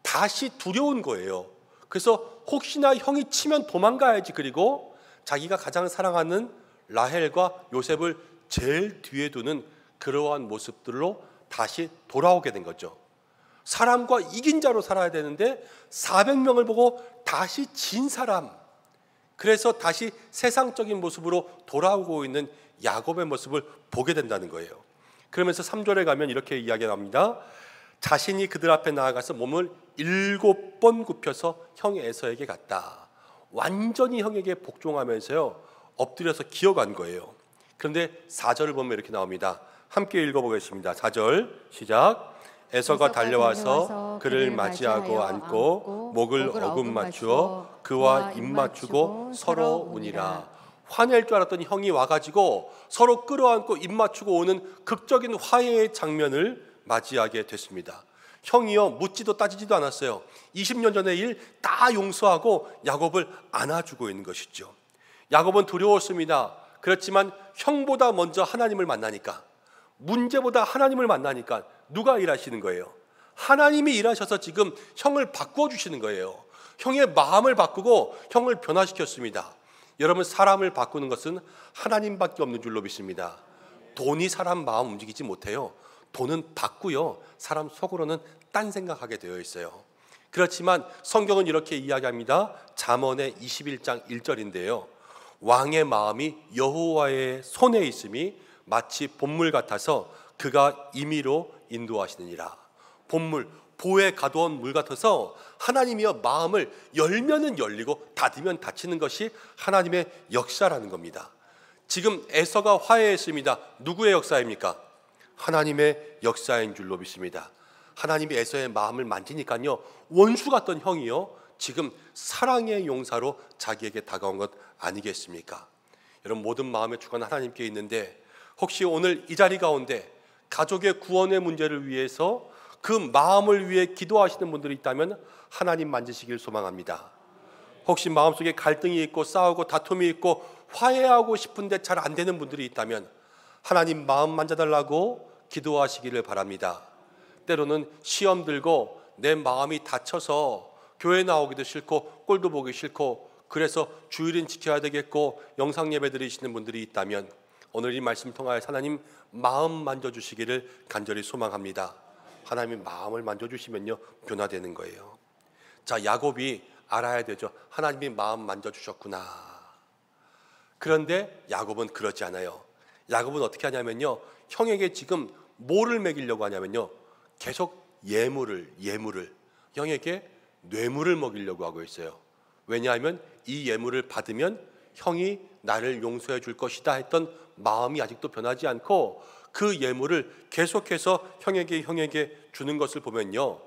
다시 두려운 거예요. 그래서 혹시나 형이 치면 도망가야지, 그리고 자기가 가장 사랑하는 라헬과 요셉을 제일 뒤에 두는 그러한 모습들로 다시 돌아오게 된 거죠. 사람과 이긴 자로 살아야 되는데 400명을 보고 다시 진 사람, 그래서 다시 세상적인 모습으로 돌아오고 있는 야곱의 모습을 보게 된다는 거예요. 그러면서 3절에 가면 이렇게 이야기가 나옵니다. 자신이 그들 앞에 나아가서 몸을 7번 굽혀서 형 에서에게 갔다. 완전히 형에게 복종하면서요, 엎드려서 기어간 거예요. 그런데 4절을 보면 이렇게 나옵니다. 함께 읽어보겠습니다. 4절 시작. 에서가 달려와서 그를 맞이하고 안고 목을 어금 맞추어 그와 입 맞추고 서로 우니라. 화낼 줄 알았던 형이 와가지고 서로 끌어안고 입 맞추고 오는 극적인 화해의 장면을 맞이하게 됐습니다. 형이요 묻지도 따지지도 않았어요. 20년 전의 일 다 용서하고 야곱을 안아주고 있는 것이죠. 야곱은 두려웠습니다. 그렇지만 형보다 먼저 하나님을 만나니까, 문제보다 하나님을 만나니까 누가 일하시는 거예요? 하나님이 일하셔서 지금 형을 바꾸어 주시는 거예요. 형의 마음을 바꾸고 형을 변화시켰습니다. 여러분, 사람을 바꾸는 것은 하나님밖에 없는 줄로 믿습니다. 돈이 사람 마음 움직이지 못해요. 돈은 받고요, 사람 속으로는 딴 생각하게 되어 있어요. 그렇지만 성경은 이렇게 이야기합니다. 잠언의 21장 1절인데요. 왕의 마음이 여호와의 손에 있음이 마치 봇물 같아서 그가 임의로 인도하시느니라. 봇물, 보에 가둬온 물 같아서 하나님이여 마음을 열면은 열리고 닫으면 닫히는 것이 하나님의 역사라는 겁니다. 지금 에서가 화해했습니다. 누구의 역사입니까? 하나님의 역사인 줄로 믿습니다. 하나님이 에서의 마음을 만지니까요, 원수 같던 형이요 지금 사랑의 용사로 자기에게 다가온 것 아니겠습니까? 여러분, 모든 마음의 주관 하나님께 있는데 혹시 오늘 이 자리 가운데 가족의 구원의 문제를 위해서 그 마음을 위해 기도하시는 분들이 있다면 하나님 만지시길 소망합니다. 혹시 마음속에 갈등이 있고 싸우고 다툼이 있고 화해하고 싶은데 잘 안 되는 분들이 있다면 하나님 마음 만져달라고 기도하시기를 바랍니다. 때로는 시험 들고 내 마음이 다쳐서 교회 나오기도 싫고 꼴도 보기 싫고 그래서 주일은 지켜야 되겠고 영상 예배 드리시는 분들이 있다면 오늘 이 말씀 통하여 하나님 마음 만져주시기를 간절히 소망합니다. 하나님이 마음을 만져주시면요 변화되는 거예요. 자, 야곱이 알아야 되죠. 하나님이 마음 만져주셨구나. 그런데 야곱은 그러지 않아요. 야곱은 어떻게 하냐면요, 형에게 지금 뭐를 먹이려고 하냐면요, 계속 예물을 형에게 뇌물을 먹이려고 하고 있어요. 왜냐하면 이 예물을 받으면 형이 나를 용서해 줄 것이다 했던 마음이 아직도 변하지 않고 그 예물을 계속해서 형에게 주는 것을 보면요,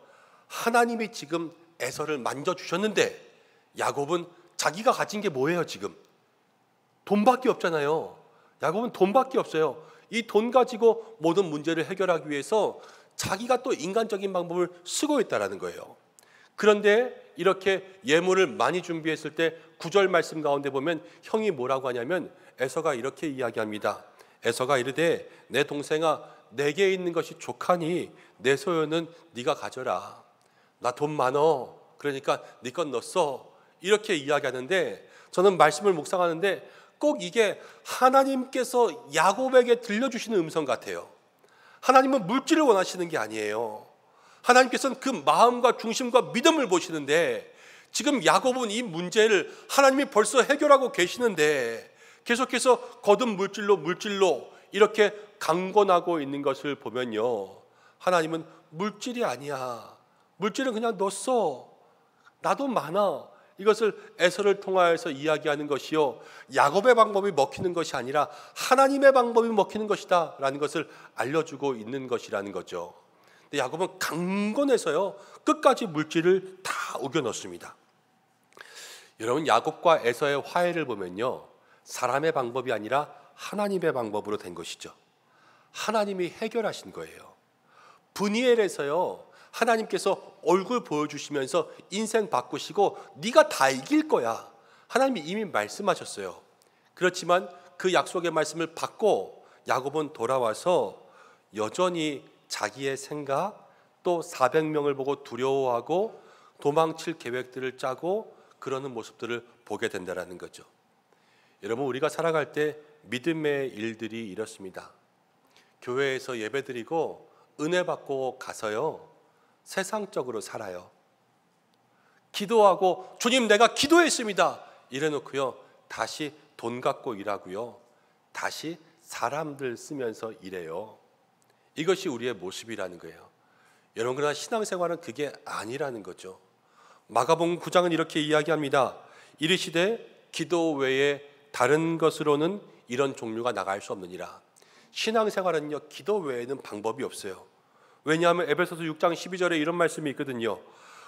하나님이 지금 에서를 만져주셨는데 야곱은 자기가 가진 게 뭐예요? 지금 돈밖에 없잖아요. 야곱은 돈밖에 없어요. 이 돈 가지고 모든 문제를 해결하기 위해서 자기가 또 인간적인 방법을 쓰고 있다는 거예요. 그런데 이렇게 예물을 많이 준비했을 때 9절 말씀 가운데 보면 형이 뭐라고 하냐면 에서가 이렇게 이야기합니다. 에서가 이르되 내 동생아, 내게 있는 것이 족하니 내 소유는 네가 가져라. 나 돈 많어. 그러니까 네 건 너 써. 이렇게 이야기하는데 저는 말씀을 묵상하는데 꼭 이게 하나님께서 야곱에게 들려주시는 음성 같아요. 하나님은 물질을 원하시는 게 아니에요. 하나님께서는 그 마음과 중심과 믿음을 보시는데 지금 야곱은 이 문제를 하나님이 벌써 해결하고 계시는데 계속해서 거둔 물질로 이렇게 강권하고 있는 것을 보면요, 하나님은 물질이 아니야. 물질은 그냥 너 써. 나도 많아. 이것을 에서를 통하여서 이야기하는 것이요, 야곱의 방법이 먹히는 것이 아니라 하나님의 방법이 먹히는 것이다 라는 것을 알려주고 있는 것이라는 거죠. 근데 야곱은 강권해서요 끝까지 물질을 다 우겨 넣습니다. 여러분, 야곱과 에서의 화해를 보면요, 사람의 방법이 아니라 하나님의 방법으로 된 것이죠. 하나님이 해결하신 거예요. 브니엘에서요, 하나님께서 얼굴 보여주시면서 인생 바꾸시고 네가 다 이길 거야. 하나님이 이미 말씀하셨어요. 그렇지만 그 약속의 말씀을 받고 야곱은 돌아와서 여전히 자기의 생각, 또 400명을 보고 두려워하고 도망칠 계획들을 짜고 그러는 모습들을 보게 된다는 거죠. 여러분, 우리가 살아갈 때 믿음의 일들이 이렇습니다. 교회에서 예배드리고 은혜 받고 가서요 세상적으로 살아요. 기도하고 주님 내가 기도했습니다 이래놓고요 다시 돈 갖고 일하고요 다시 사람들 쓰면서 일해요. 이것이 우리의 모습이라는 거예요. 여러분, 그러나 신앙생활은 그게 아니라는 거죠. 마가복음 9장은 이렇게 이야기합니다. 이르시되 기도 외에 다른 것으로는 이런 종류가 나갈 수 없느니라. 신앙생활은요 기도 외에는 방법이 없어요. 왜냐하면 에베소서 6장 12절에 이런 말씀이 있거든요.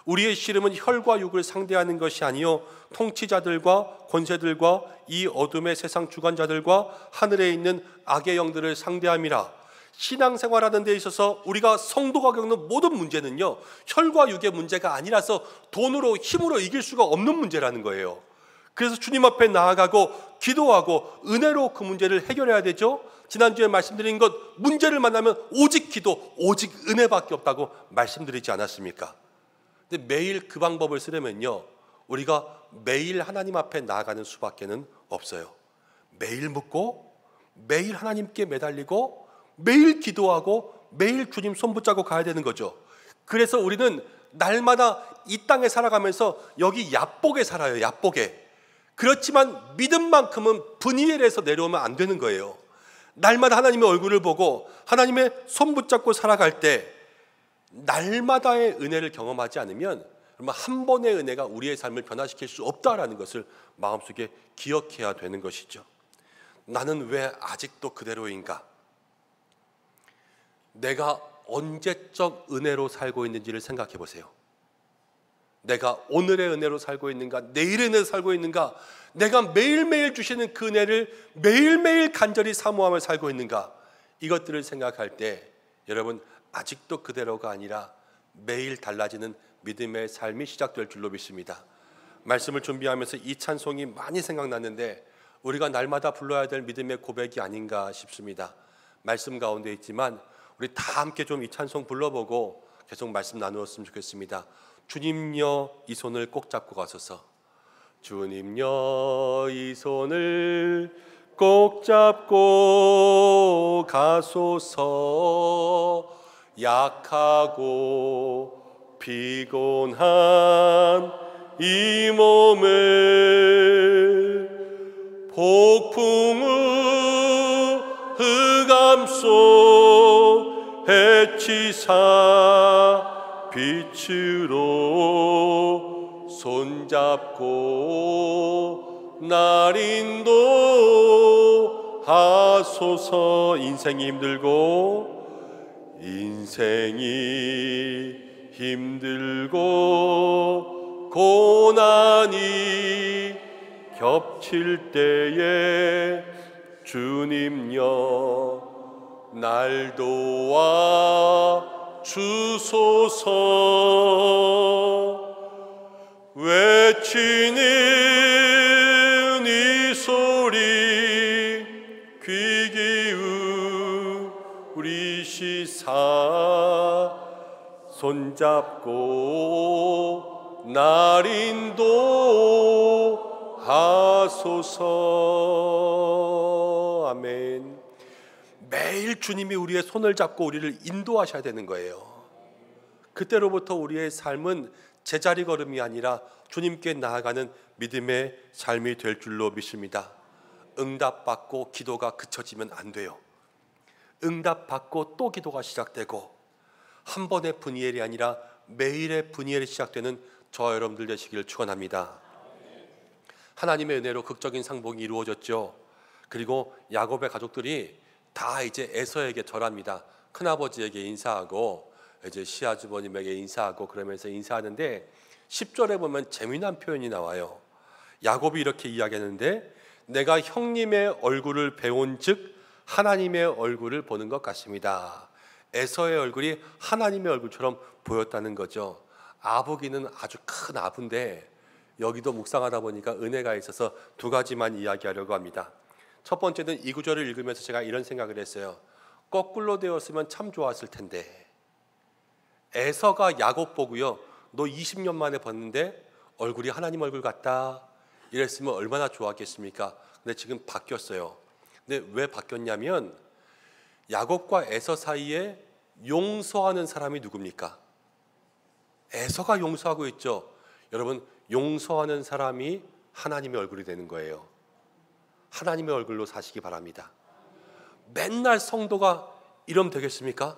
우리의 씨름은 혈과 육을 상대하는 것이 아니요 통치자들과 권세들과 이 어둠의 세상 주관자들과 하늘에 있는 악의 영들을 상대함이라. 신앙생활하는 데 있어서 우리가 성도가 겪는 모든 문제는요, 혈과 육의 문제가 아니라서 돈으로 힘으로 이길 수가 없는 문제라는 거예요. 그래서 주님 앞에 나아가고 기도하고 은혜로 그 문제를 해결해야 되죠. 지난주에 말씀드린 것, 문제를 만나면 오직 기도, 오직 은혜밖에 없다고 말씀드리지 않았습니까? 근데 매일 그 방법을 쓰려면요, 우리가 매일 하나님 앞에 나아가는 수밖에는 없어요. 매일 묻고 매일 하나님께 매달리고 매일 기도하고 매일 주님 손 붙잡고 가야 되는 거죠. 그래서 우리는 날마다 이 땅에 살아가면서 여기 야복에 살아요. 야복에. 그렇지만 믿음만큼은 분이엘에서 내려오면 안 되는 거예요. 날마다 하나님의 얼굴을 보고 하나님의 손 붙잡고 살아갈 때 날마다의 은혜를 경험하지 않으면 한 번의 은혜가 우리의 삶을 변화시킬 수 없다라는 것을 마음속에 기억해야 되는 것이죠. 나는 왜 아직도 그대로인가? 내가 언제적 은혜로 살고 있는지를 생각해 보세요. 내가 오늘의 은혜로 살고 있는가? 내일의 은혜로 살고 있는가? 내가 매일매일 주시는 그 은혜를 매일매일 간절히 사모하며 살고 있는가? 이것들을 생각할 때 여러분, 아직도 그대로가 아니라 매일 달라지는 믿음의 삶이 시작될 줄로 믿습니다. 말씀을 준비하면서 이 찬송이 많이 생각났는데 우리가 날마다 불러야 될 믿음의 고백이 아닌가 싶습니다. 말씀 가운데 있지만 우리 다 함께 좀 이 찬송 불러보고 계속 말씀 나누었으면 좋겠습니다. 주님여 이 손을 꼭 잡고 가소서. 주님여 이 손을 꼭 잡고 가소서. 약하고 피곤한 이 몸을 폭풍우 흑암 속 해치사 빛으로 손잡고 날 인도하소서. 인생이 힘들고 고난이 겹칠 때에 주님여 날 도와 주소서. 외치는 이 소리 귀 기울이시사 손잡고 날 인도하소서. 아멘. 매일 주님이 우리의 손을 잡고 우리를 인도하셔야 되는 거예요. 그때로부터 우리의 삶은 제자리 걸음이 아니라 주님께 나아가는 믿음의 삶이 될 줄로 믿습니다. 응답받고 기도가 그쳐지면 안 돼요. 응답받고 또 기도가 시작되고 한 번의 분이엘이 아니라 매일의 분이엘이 시작되는 저와 여러분들 되시기를 축원합니다. 하나님의 은혜로 극적인 상봉이 이루어졌죠. 그리고 야곱의 가족들이 다 이제 에서에게 절합니다. 큰아버지에게 인사하고 이제 시아주버님에게 인사하고 그러면서 인사하는데 10절에 보면 재미난 표현이 나와요. 야곱이 이렇게 이야기하는데 내가 형님의 얼굴을 배운즉 하나님의 얼굴을 보는 것 같습니다. 에서의 얼굴이 하나님의 얼굴처럼 보였다는 거죠. 아부기는 아주 큰 아부인데 여기도 묵상하다 보니까 은혜가 있어서 두 가지만 이야기하려고 합니다. 첫 번째는 이 구절을 읽으면서 제가 이런 생각을 했어요. 거꾸로 되었으면 참 좋았을 텐데. 에서가 야곱 보고요, 너 20년 만에 봤는데 얼굴이 하나님 얼굴 같다 이랬으면 얼마나 좋았겠습니까? 근데 지금 바뀌었어요. 근데 왜 바뀌었냐면 야곱과 에서 사이에 용서하는 사람이 누굽니까? 에서가 용서하고 있죠. 여러분, 용서하는 사람이 하나님의 얼굴이 되는 거예요. 하나님의 얼굴로 사시기 바랍니다. 맨날 성도가 이러면 되겠습니까?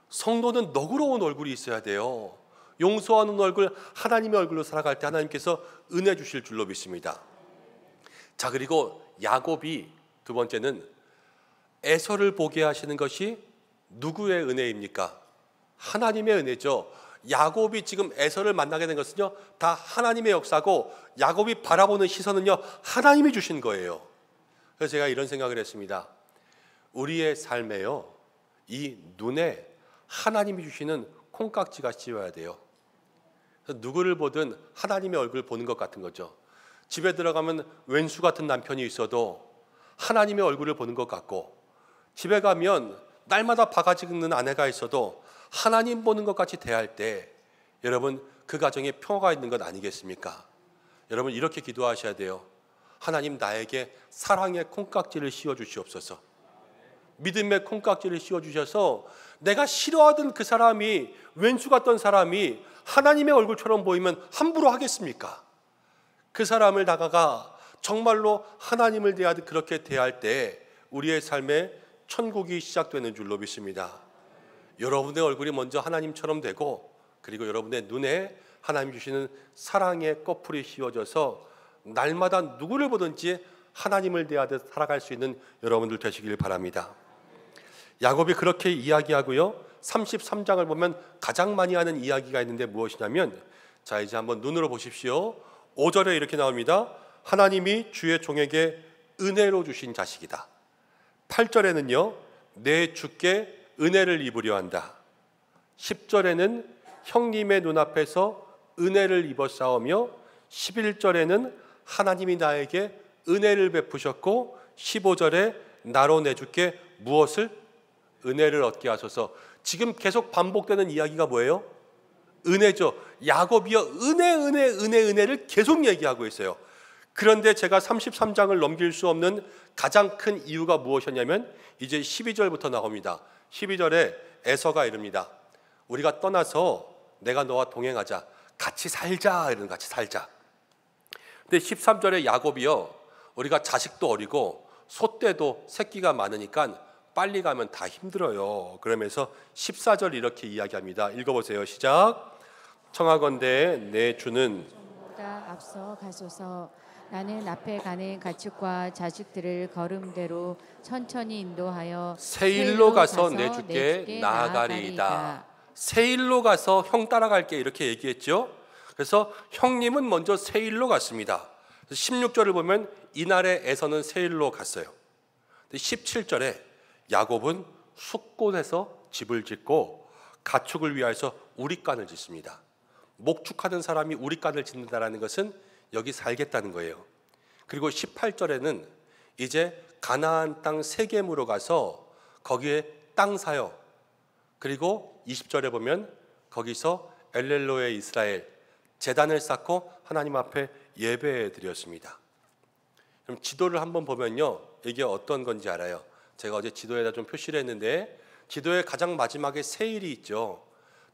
성도는 너그러운 얼굴이 있어야 돼요. 용서하는 얼굴, 하나님의 얼굴로 살아갈 때 하나님께서 은혜 주실 줄로 믿습니다. 자, 그리고 야곱이 두 번째는 에서를 보게 하시는 것이 누구의 은혜입니까? 하나님의 은혜죠. 야곱이 지금 에서를 만나게 된 것은요, 다 하나님의 역사고 야곱이 바라보는 시선은요, 하나님이 주신 거예요. 그래서 제가 이런 생각을 했습니다. 우리의 삶에요, 이 눈에 하나님이 주시는 콩깍지가 씌워야 돼요. 그래서 누구를 보든 하나님의 얼굴을 보는 것 같은 거죠. 집에 들어가면 왼수 같은 남편이 있어도 하나님의 얼굴을 보는 것 같고, 집에 가면 날마다 바가지 긁는 아내가 있어도 하나님 보는 것 같이 대할 때 여러분 그 가정에 평화가 있는 것 아니겠습니까? 여러분 이렇게 기도하셔야 돼요. 하나님, 나에게 사랑의 콩깍지를 씌워 주시옵소서. 믿음의 콩깍지를 씌워 주셔서 내가 싫어하던 그 사람이, 왼수 같던 사람이 하나님의 얼굴처럼 보이면 함부로 하겠습니까? 그 사람을 다가가 정말로 하나님을 대하듯 그렇게 대할 때 우리의 삶에 천국이 시작되는 줄로 믿습니다. 여러분의 얼굴이 먼저 하나님처럼 되고, 그리고 여러분의 눈에 하나님 주시는 사랑의 꺼풀이 씌워져서 날마다 누구를 보든지 하나님을 대하듯 살아갈 수 있는 여러분들 되시길 바랍니다. 야곱이 그렇게 이야기하고요, 33장을 보면 가장 많이 하는 이야기가 있는데 무엇이냐면, 자 이제 한번 눈으로 보십시오. 5절에 이렇게 나옵니다. 하나님이 주의 종에게 은혜로 주신 자식이다. 8절에는요, 내 주께 은혜를 입으려 한다. 10절에는 형님의 눈앞에서 은혜를 입었사오며, 11절에는 하나님이 나에게 은혜를 베푸셨고, 15절에 나로 내 주께 무엇을? 은혜를 얻게 하소서. 지금 계속 반복되는 이야기가 뭐예요? 은혜죠. 야곱이여 은혜를 계속 얘기하고 있어요. 그런데 제가 33장을 넘길 수 없는 가장 큰 이유가 무엇이었냐면 이제 12절부터 나옵니다. 12절에 에서가 이릅니다. 우리가 떠나서 내가 너와 동행하자, 같이 살자, 이런 같이 살자. 근데 13절에 야곱이요, 우리가 자식도 어리고 소떼도 새끼가 많으니까 빨리 가면 다 힘들어요. 그러면서 14절 이렇게 이야기합니다. 읽어보세요. 시작. 청하건대 내 주는 보다 앞서 가소서. 나는 앞에 가는 가축과 자식들을 걸음대로 천천히 인도하여 세일로 가서 내 주께 나아가리이다. 세일로 가서 형 따라갈게, 이렇게 얘기했죠. 그래서 형님은 먼저 세일로 갔습니다. 16절을 보면 이날에 에서는 세일로 갔어요. 17절에 야곱은 숫곳에서 집을 짓고 가축을 위하여서 우릿간을 짓습니다. 목축하는 사람이 우릿간을 짓는다는 것은 여기 살겠다는 거예요. 그리고 18절에는 이제 가나안 땅 세겜으로 가서 거기에 땅 사요. 그리고 20절에 보면 거기서 엘렐로의 이스라엘 제단을 쌓고 하나님 앞에 예배해 드렸습니다. 그럼 지도를 한번 보면요, 이게 어떤 건지 알아요. 제가 어제 지도에다 좀 표시를 했는데, 지도의 가장 마지막에 세일이 있죠.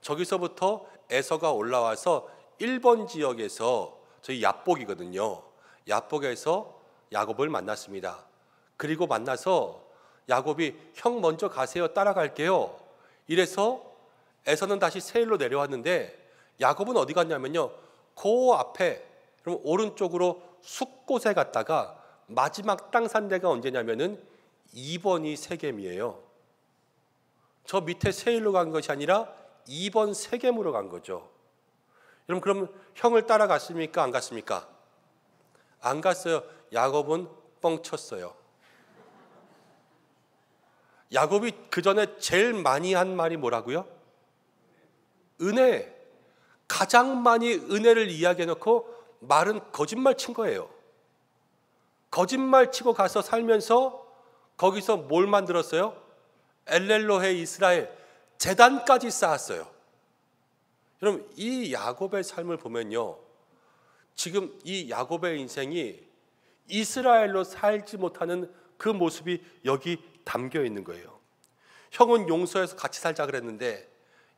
저기서부터 에서가 올라와서 1번 지역에서, 저희 야복이거든요. 야복에서 야곱을 만났습니다. 그리고 만나서 야곱이 형 먼저 가세요, 따라갈게요. 이래서 에서는 다시 세일로 내려왔는데 야곱은 어디 갔냐면요, 그 앞에, 그럼 오른쪽으로 숫곳에 갔다가 마지막 땅 산 데가 언제냐면은 2번이 세겜이에요. 저 밑에 세일로 간 것이 아니라 2번 세겜으로 간 거죠. 여러분, 그럼 형을 따라갔습니까? 안 갔습니까? 안 갔어요. 야곱은 뻥쳤어요. 야곱이 그 전에 제일 많이 한 말이 뭐라고요? 은혜. 가장 많이 은혜를 이야기해놓고 말은 거짓말 친 거예요. 거짓말 치고 가서 살면서 거기서 뭘 만들었어요? 엘렐로헤 이스라엘 제단까지 쌓았어요. 여러분, 이 야곱의 삶을 보면요, 지금 이 야곱의 인생이 이스라엘로 살지 못하는 그 모습이 여기 담겨 있는 거예요. 형은 용서해서 같이 살자 그랬는데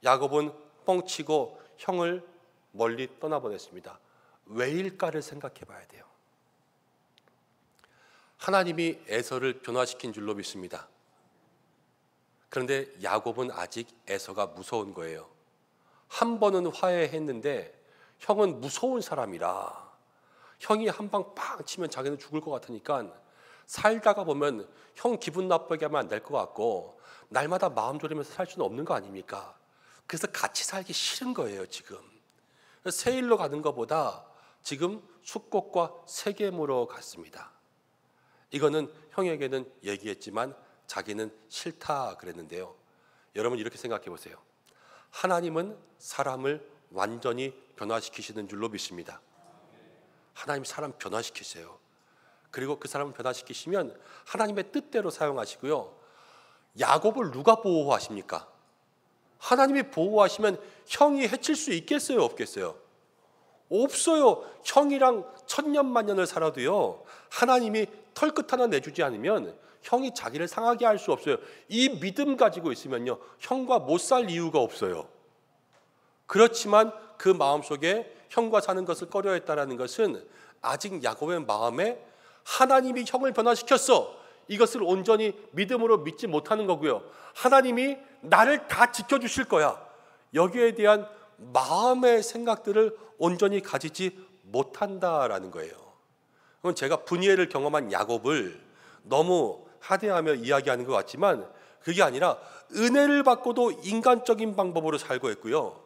야곱은 뻥치고 형을 멀리 떠나보냈습니다. 왜일까를 생각해 봐야 돼요. 하나님이 에서를 변화시킨 줄로 믿습니다. 그런데 야곱은 아직 에서가 무서운 거예요. 한 번은 화해했는데 형은 무서운 사람이라, 형이 한 방 빵 치면 자기는 죽을 것 같으니까 살다가 보면 형 기분 나쁘게 하면 안 될 것 같고 날마다 마음 졸이면서 살 수는 없는 거 아닙니까? 그래서 같이 살기 싫은 거예요 지금. 세일로 가는 것보다 지금 숫꽃과 세겜으로 갔습니다. 이거는 형에게는 얘기했지만 자기는 싫다 그랬는데요. 여러분 이렇게 생각해 보세요. 하나님은 사람을 완전히 변화시키시는 줄로 믿습니다. 하나님 사람 변화시키세요. 그리고 그 사람을 변화시키시면 하나님의 뜻대로 사용하시고요. 야곱을 누가 보호하십니까? 하나님이 보호하시면 형이 해칠 수 있겠어요, 없겠어요? 없어요. 형이랑 천년만년을 살아도요, 하나님이 털끝 하나 내주지 않으면 형이 자기를 상하게 할 수 없어요. 이 믿음 가지고 있으면요, 형과 못 살 이유가 없어요. 그렇지만 그 마음속에 형과 사는 것을 꺼려했다는 것은 아직 야곱의 마음에 하나님이 형을 변화시켰어, 이것을 온전히 믿음으로 믿지 못하는 거고요. 하나님이 나를 다 지켜주실 거야, 여기에 대한 마음의 생각들을 온전히 가지지 못한다라는 거예요. 그럼 제가 분이엘을 경험한 야곱을 너무 하대하며 이야기하는 것 같지만 그게 아니라 은혜를 받고도 인간적인 방법으로 살고 있고요,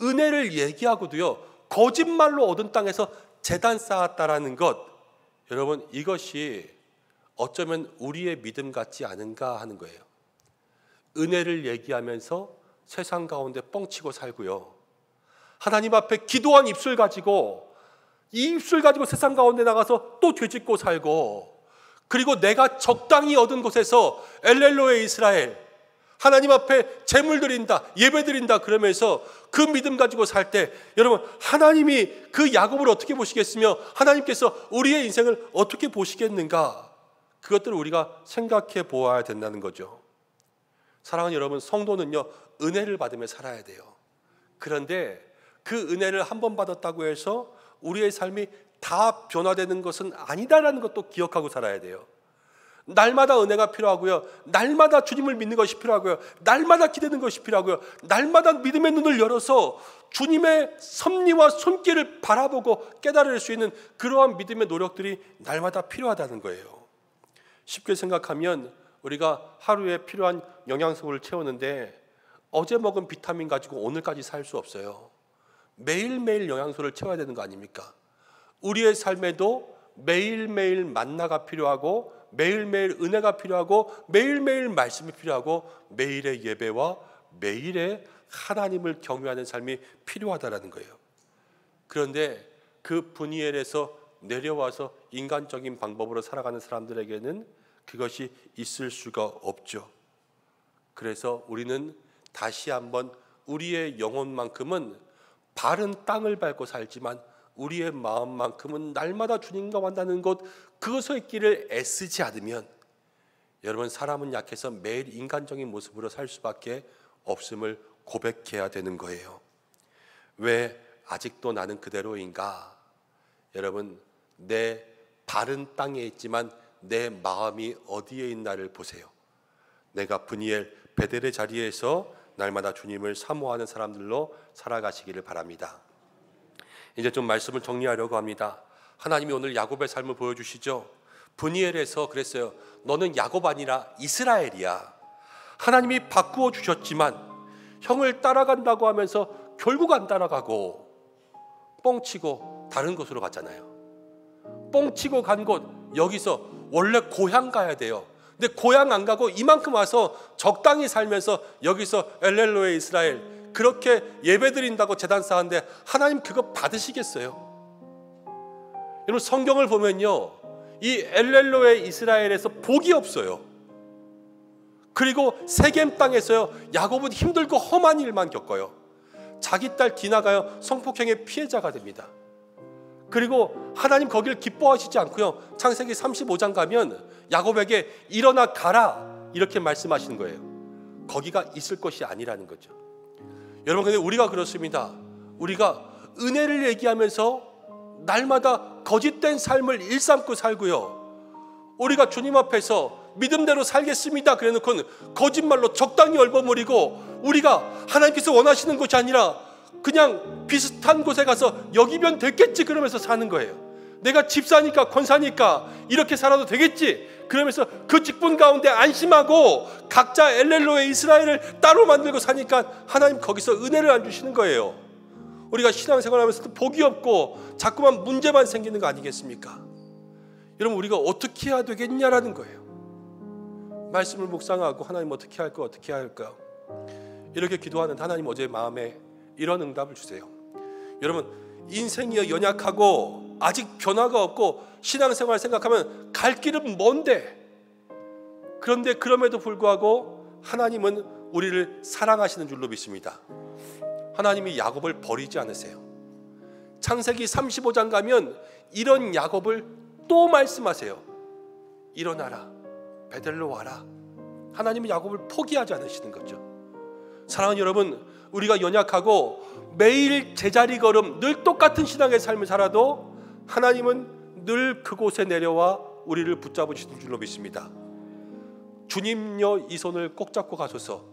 은혜를 얘기하고도요 거짓말로 얻은 땅에서 제단 쌓았다라는 것, 여러분 이것이 어쩌면 우리의 믿음 같지 않은가 하는 거예요. 은혜를 얘기하면서 세상 가운데 뻥치고 살고요, 하나님 앞에 기도한 입술 가지고, 이 입술 가지고 세상 가운데 나가서 또 되짓고 살고, 그리고 내가 적당히 얻은 곳에서 엘렐로의 이스라엘, 하나님 앞에 제물 드린다, 예배 드린다 그러면서 그 믿음 가지고 살 때, 여러분 하나님이 그 야곱을 어떻게 보시겠으며 하나님께서 우리의 인생을 어떻게 보시겠는가, 그것들을 우리가 생각해 보아야 된다는 거죠. 사랑하는 여러분, 성도는요 은혜를 받으며 살아야 돼요. 그런데 그 은혜를 한 번 받았다고 해서 우리의 삶이 다 변화되는 것은 아니다라는 것도 기억하고 살아야 돼요. 날마다 은혜가 필요하고요, 날마다 주님을 믿는 것이 필요하고요, 날마다 기대는 것이 필요하고요, 날마다 믿음의 눈을 열어서 주님의 섭리와 손길을 바라보고 깨달을 수 있는 그러한 믿음의 노력들이 날마다 필요하다는 거예요. 쉽게 생각하면 우리가 하루에 필요한 영양소를 채우는데 어제 먹은 비타민 가지고 오늘까지 살 수 없어요. 매일매일 영양소를 채워야 되는 거 아닙니까? 우리의 삶에도 매일매일 만나가 필요하고, 매일매일 은혜가 필요하고, 매일매일 말씀이 필요하고, 매일의 예배와 매일의 하나님을 경외하는 삶이 필요하다라는 거예요. 그런데 그 분이엘에서 내려와서 인간적인 방법으로 살아가는 사람들에게는 그것이 있을 수가 없죠. 그래서 우리는 다시 한번 우리의 영혼만큼은 바른 땅을 밟고 살지만 우리의 마음만큼은 날마다 주님과 만나는 것, 그것의 길을 애쓰지 않으면 여러분 사람은 약해서 매일 인간적인 모습으로 살 수밖에 없음을 고백해야 되는 거예요. 왜 아직도 나는 그대로인가? 여러분, 내 바른 땅에 있지만 내 마음이 어디에 있나를 보세요. 내가 분이엘 베델의 자리에서 날마다 주님을 사모하는 사람들로 살아가시기를 바랍니다. 이제 좀 말씀을 정리하려고 합니다. 하나님이 오늘 야곱의 삶을 보여주시죠. 분이엘에서 그랬어요. 너는 야곱 아니라 이스라엘이야. 하나님이 바꾸어 주셨지만 형을 따라간다고 하면서 결국 안 따라가고 뻥치고 다른 곳으로 갔잖아요. 뻥치고 간 곳, 여기서 원래 고향 가야 돼요. 근데 고향 안 가고 이만큼 와서 적당히 살면서 여기서 엘렐로의 이스라엘 그렇게 예배드린다고 제단 쌓았는데 하나님 그거 받으시겠어요? 여러분 성경을 보면요, 이 엘렐로의 이스라엘에서 복이 없어요. 그리고 세겜 땅에서요, 야곱은 힘들고 험한 일만 겪어요. 자기 딸 디나가요 성폭행의 피해자가 됩니다. 그리고 하나님 거기를 기뻐하시지 않고요, 창세기 35장 가면 야곱에게 일어나 가라 이렇게 말씀하시는 거예요. 거기가 있을 것이 아니라는 거죠. 여러분, 근데 우리가 그렇습니다. 우리가 은혜를 얘기하면서 날마다 거짓된 삶을 일삼고 살고요, 우리가 주님 앞에서 믿음대로 살겠습니다 그래놓고는 거짓말로 적당히 얼버무리고, 우리가 하나님께서 원하시는 것이 아니라 그냥 비슷한 곳에 가서 여기면 됐겠지 그러면서 사는 거예요. 내가 집사니까 권사니까 이렇게 살아도 되겠지, 그러면서 그 직분 가운데 안심하고 각자 엘렐로의 이스라엘을 따로 만들고 사니까 하나님 거기서 은혜를 안 주시는 거예요. 우리가 신앙생활하면서도 복이 없고 자꾸만 문제만 생기는 거 아니겠습니까? 여러분, 우리가 어떻게 해야 되겠냐라는 거예요. 말씀을 묵상하고 하나님 어떻게 할까 어떻게 할까 이렇게 기도하는 하나님 어제 마음에 이런 응답을 주세요. 여러분, 인생이 연약하고 아직 변화가 없고 신앙생활 생각하면 갈 길은 먼데, 그런데 그럼에도 불구하고 하나님은 우리를 사랑하시는 줄로 믿습니다. 하나님이 야곱을 버리지 않으세요. 창세기 35장 가면 이런 야곱을 또 말씀하세요. 일어나라, 베델로 와라. 하나님은 야곱을 포기하지 않으시는 거죠. 사랑하는 여러분, 우리가 연약하고 매일 제자리 걸음 늘 똑같은 신앙의 삶을 살아도 하나님은 늘 그곳에 내려와 우리를 붙잡으시는 줄로 믿습니다. 주님여 이 손을 꼭 잡고 가소서.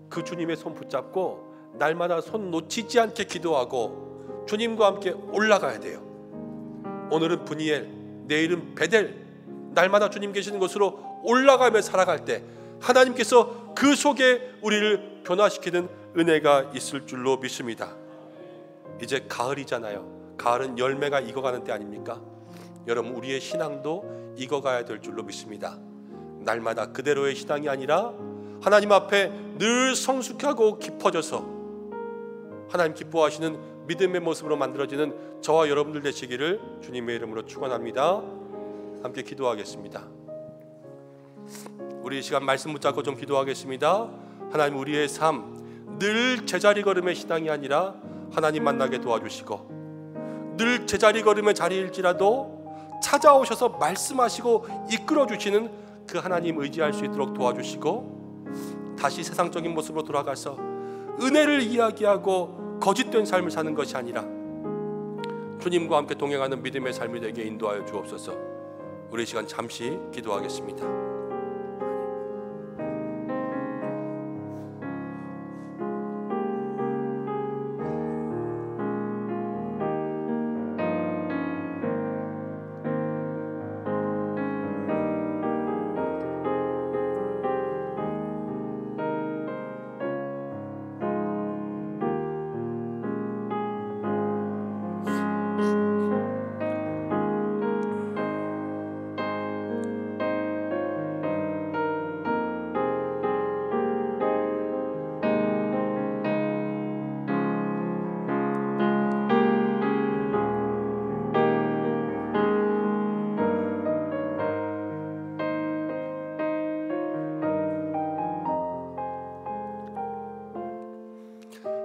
그 주님의 손 붙잡고 날마다 손 놓치지 않게 기도하고 주님과 함께 올라가야 돼요. 오늘은 브니엘, 내일은 베델, 날마다 주님 계시는 곳으로 올라가며 살아갈 때 하나님께서 그 속에 우리를 변화시키는 은혜가 있을 줄로 믿습니다. 이제 가을이잖아요. 가을은 열매가 익어가는 때 아닙니까? 여러분, 우리의 신앙도 익어가야 될 줄로 믿습니다. 날마다 그대로의 신앙이 아니라 하나님 앞에 늘 성숙하고 깊어져서 하나님 기뻐하시는 믿음의 모습으로 만들어지는 저와 여러분들 되시기를 주님의 이름으로 축원합니다. 함께 기도하겠습니다. 우리 이 시간 말씀 붙잡고 좀 기도하겠습니다. 하나님, 우리의 삶 늘 제자리 걸음의 신앙이 아니라 하나님 만나게 도와주시고, 늘 제자리 걸음의 자리일지라도 찾아오셔서 말씀하시고 이끌어 주시는 그 하나님 의지할 수 있도록 도와주시고, 다시 세상적인 모습으로 돌아가서 은혜를 이야기하고 거짓된 삶을 사는 것이 아니라 주님과 함께 동행하는 믿음의 삶이 되게 인도하여 주옵소서. 우리 시간 잠시 기도하겠습니다.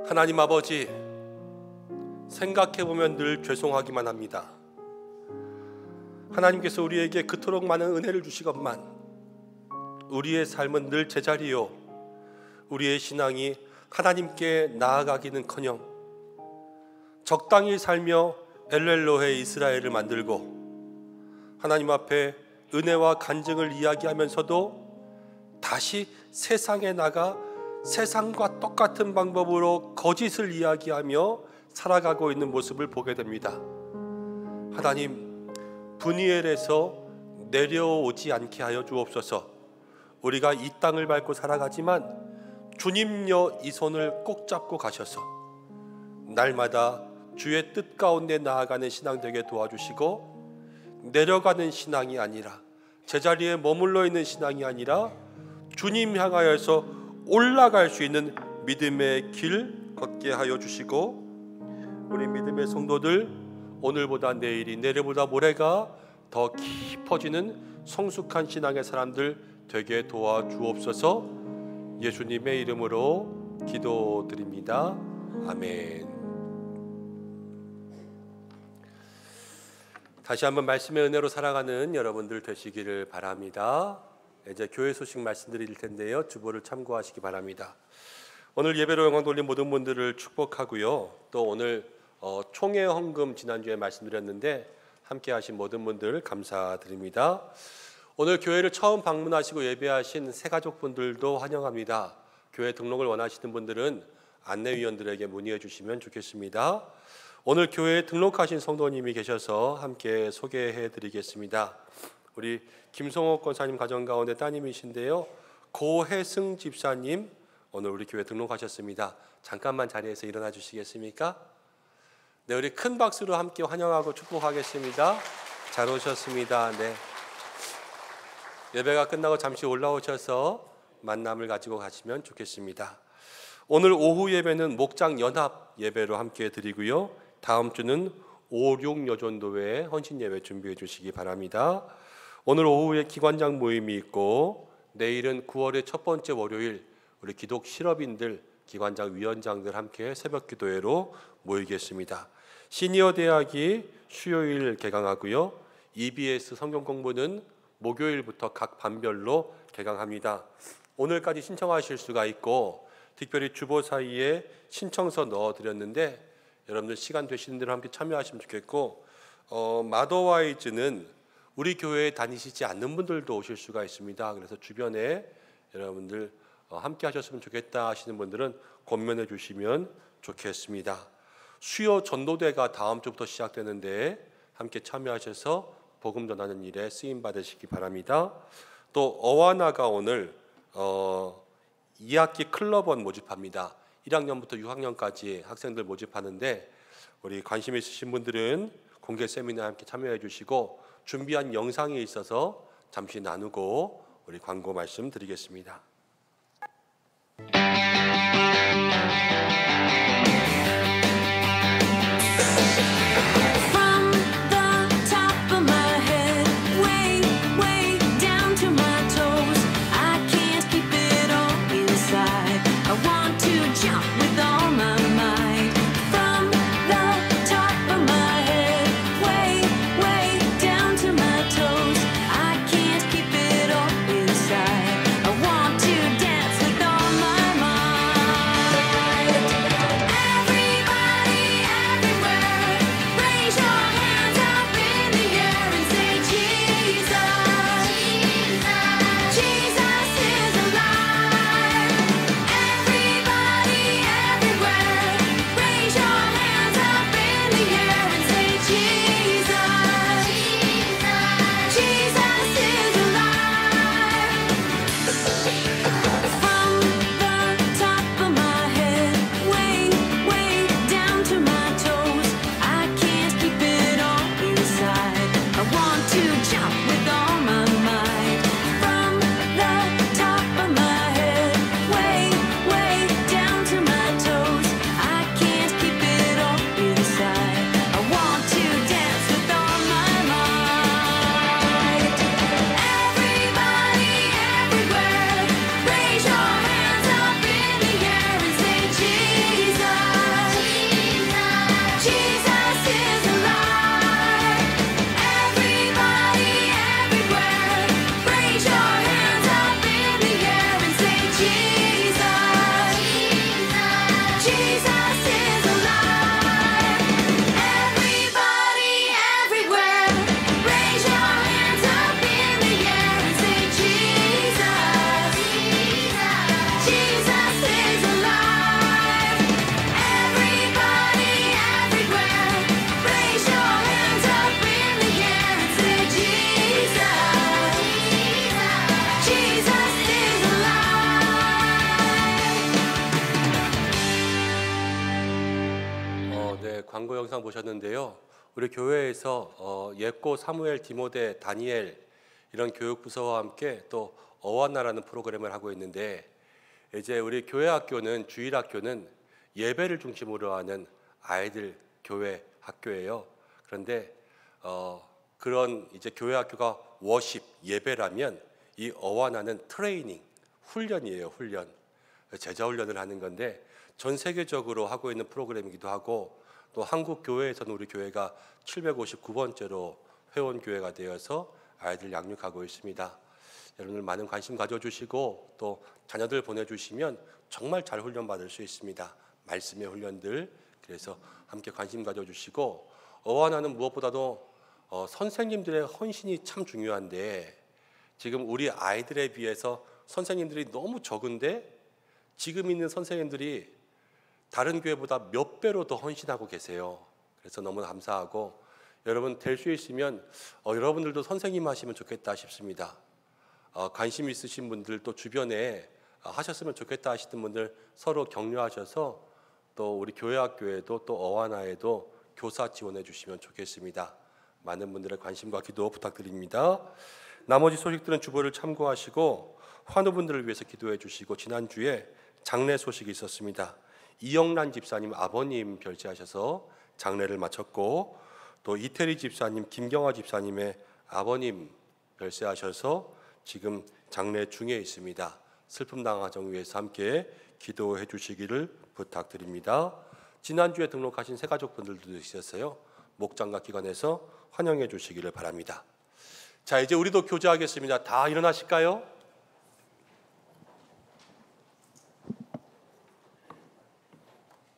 하나님 아버지, 생각해보면 늘 죄송하기만 합니다. 하나님께서 우리에게 그토록 많은 은혜를 주시건만 우리의 삶은 늘 제자리요, 우리의 신앙이 하나님께 나아가기는커녕 적당히 살며 엘렐로의 이스라엘을 만들고 하나님 앞에 은혜와 간증을 이야기하면서도 다시 세상에 나가 세상과 똑같은 방법으로 거짓을 이야기하며 살아가고 있는 모습을 보게 됩니다. 하나님, 브니엘에서 내려오지 않게 하여 주옵소서. 우리가 이 땅을 밟고 살아가지만 주님여 이 손을 꼭 잡고 가셔서 날마다 주의 뜻 가운데 나아가는 신앙 되게 도와주시고, 내려가는 신앙이 아니라 제자리에 머물러 있는 신앙이 아니라 주님 향하여서 올라갈 수 있는 믿음의 길 걷게 하여 주시고, 우리 믿음의 성도들 오늘보다 내일이, 내일보다 모레가 더 깊어지는 성숙한 신앙의 사람들 되게 도와주옵소서. 예수님의 이름으로 기도드립니다. 아멘. 다시 한번 말씀의 은혜로 살아가는 여러분들 되시기를 바랍니다. 이제 교회 소식 말씀드릴 텐데요, 주보를 참고하시기 바랍니다. 오늘 예배로 영광 돌린 모든 분들을 축복하고요, 또 오늘 총회 헌금 지난주에 말씀드렸는데 함께 하신 모든 분들 감사드립니다. 오늘 교회를 처음 방문하시고 예배하신 새가족분들도 환영합니다. 교회 등록을 원하시는 분들은 안내위원들에게 문의해 주시면 좋겠습니다. 오늘 교회에 등록하신 성도님이 계셔서 함께 소개해 드리겠습니다. 우리 김성호 권사님 가정 가운데 따님이신데요. 고혜승 집사님 오늘 우리 교회 등록하셨습니다. 잠깐만 자리에서 일어나 주시겠습니까? 네, 우리 큰 박수로 함께 환영하고 축복하겠습니다. 잘 오셨습니다. 네. 예배가 끝나고 잠시 올라오셔서 만남을 가지고 가시면 좋겠습니다. 오늘 오후 예배는 목장 연합 예배로 함께 드리고요. 다음 주는 5.6 여전도회 헌신 예배 준비해 주시기 바랍니다. 오늘 오후에 기관장 모임이 있고 내일은 9월의 첫 번째 월요일 우리 기독 실업인들 기관장 위원장들 함께 새벽 기도회로 모이겠습니다. 시니어 대학이 수요일 개강하고요. EBS 성경 공부는 목요일부터 각 반별로 개강합니다. 오늘까지 신청하실 수가 있고 특별히 주보 사이에 신청서 넣어드렸는데 여러분들 시간 되시는 대로 함께 참여하시면 좋겠고 마더와이즈는 우리 교회에 다니시지 않는 분들도 오실 수가 있습니다. 그래서 주변에 여러분들 함께 하셨으면 좋겠다 하시는 분들은 권면해 주시면 좋겠습니다. 수요 전도대가 다음 주부터 시작되는데 함께 참여하셔서 복음 전하는 일에 쓰임 받으시기 바랍니다. 또 어와나가 오늘 2학기 클럽원 모집합니다. 1학년부터 6학년까지 학생들 모집하는데 우리 관심 있으신 분들은 공개 세미나에 함께 참여해 주시고 준비한 영상이 있어서 잠시 나누고 우리 광고 말씀 드리겠습니다. 광고 영상 보셨는데요. 우리 교회에서 예고, 사무엘, 디모데, 다니엘 이런 교육부서와 함께 또 어와나라는 프로그램을 하고 있는데 이제 우리 교회 학교는 주일 학교는 예배를 중심으로 하는 아이들 교회 학교예요. 그런데 그런 이제 교회 학교가 워십 예배라면 이 어와나는 트레이닝 훈련이에요. 훈련 제자 훈련을 하는 건데 전 세계적으로 하고 있는 프로그램이기도 하고 또 한국 교회에서는 우리 교회가 759번째로 회원 교회가 되어서 아이들 양육하고 있습니다. 여러분들 많은 관심 가져주시고 또 자녀들 보내주시면 정말 잘 훈련받을 수 있습니다. 말씀의 훈련들. 그래서 함께 관심 가져주시고 어와나는 무엇보다도 선생님들의 헌신이 참 중요한데 지금 우리 아이들에 비해서 선생님들이 너무 적은데 지금 있는 선생님들이 다른 교회보다 몇 배로 더 헌신하고 계세요. 그래서 너무 감사하고 여러분 될 수 있으면 여러분들도 선생님 하시면 좋겠다 싶습니다. 관심 있으신 분들 또 주변에 하셨으면 좋겠다 하시는 분들 서로 격려하셔서 또 우리 교회 학교에도 또 어와나에도 교사 지원해 주시면 좋겠습니다. 많은 분들의 관심과 기도 부탁드립니다. 나머지 소식들은 주보를 참고하시고 환우분들을 위해서 기도해 주시고, 지난주에 장례 소식이 있었습니다. 이영란 집사님 아버님 별세하셔서 장례를 마쳤고, 또 이태리 집사님, 김경화 집사님의 아버님 별세하셔서 지금 장례 중에 있습니다. 슬픔당 가정 위해서 함께 기도해 주시기를 부탁드립니다. 지난주에 등록하신 새 가족분들도 있었어요. 목장과 기관에서 환영해 주시기를 바랍니다. 자, 이제 우리도 교제하겠습니다. 다 일어나실까요?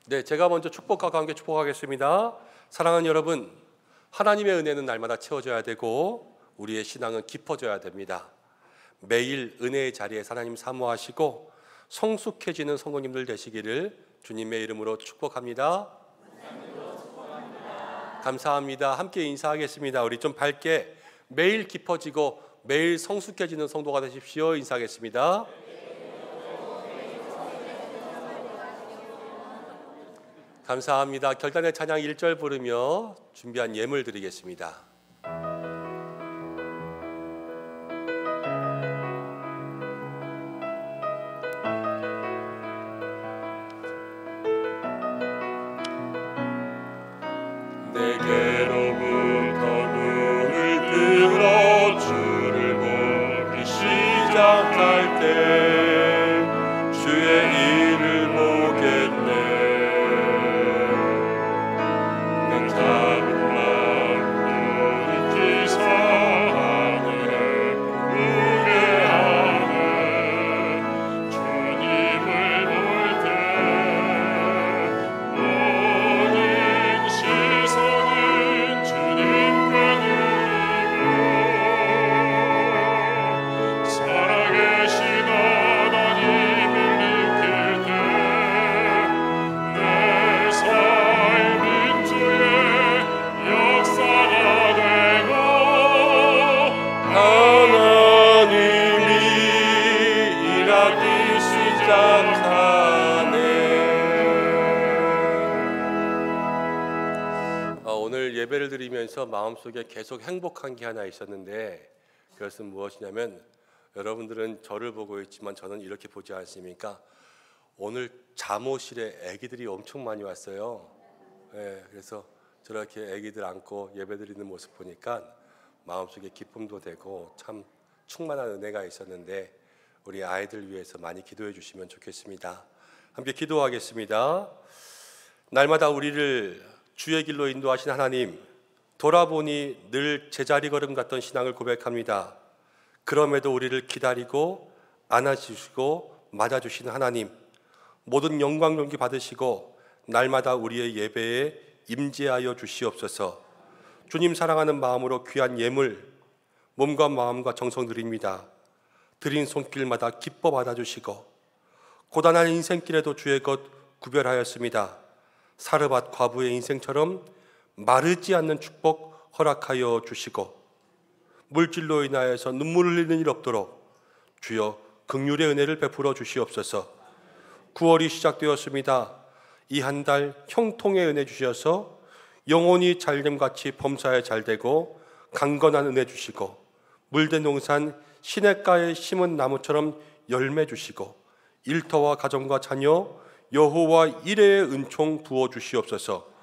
네, 제가 먼저 축복하고 함께 축복하겠습니다. 사랑하는 여러분, 하나님의 은혜는 날마다 채워져야 되고 우리의 신앙은 깊어져야 됩니다. 매일 은혜의 자리에 하나님 사모하시고 성숙해지는 성도님들 되시기를 주님의 이름으로 축복합니다. 감사합니다. 함께 인사하겠습니다. 우리 좀 밝게 매일 깊어지고 매일 성숙해지는 성도가 되십시오. 인사하겠습니다. 감사합니다. 결단의 찬양 1절 부르며 준비한 예물 드리겠습니다. 내게로부터 눈을 들어 주를 보기 시작할 때 주의 일을 보겠네. 난 작은 마음으로 기사하네 무례하네. 주님을 볼 때 모든 시선은 주님께 드리고 살아계신 하나님을 느낄 때 내 삶이 주의 역사가 되고 하나님이 일하기 시작하네. 오늘 예배를 드리면서 마음속에 계속 행복한 게 하나 있었는데, 그것은 무엇이냐면, 여러분들은 저를 보고 있지만 저는 이렇게 보지 않습니까? 오늘 잠옷실에 아기들이 엄청 많이 왔어요. 그래서 저렇게 아기들 안고 예배 드리는 모습 보니까 마음속에 기쁨도 되고 참 충만한 은혜가 있었는데, 우리 아이들 위해서 많이 기도해 주시면 좋겠습니다. 함께 기도하겠습니다. 날마다 우리를 주의 길로 인도하신 하나님, 돌아보니 늘 제자리 걸음 같던 신앙을 고백합니다. 그럼에도 우리를 기다리고 안아주시고 맞아주시는 하나님, 모든 영광 존귀 받으시고 날마다 우리의 예배에 임재하여 주시옵소서. 주님 사랑하는 마음으로 귀한 예물, 몸과 마음과 정성 드립니다. 드린 손길마다 기뻐 받아주시고 고단한 인생길에도 주의 것 구별하였습니다. 사르밧 과부의 인생처럼 마르지 않는 축복 허락하여 주시고, 물질로 인하여서 눈물 흘리는 일 없도록 주여 긍휼의 은혜를 베풀어 주시옵소서. 9월이 시작되었습니다. 이 한 달 형통의 은혜 주셔서 영혼이 잘됨같이 범사에 잘되고 강건한 은혜 주시고, 물된 농산 시냇가에 심은 나무처럼 열매 주시고, 일터와 가정과 자녀 여호와 이레의 은총 부어 주시옵소서.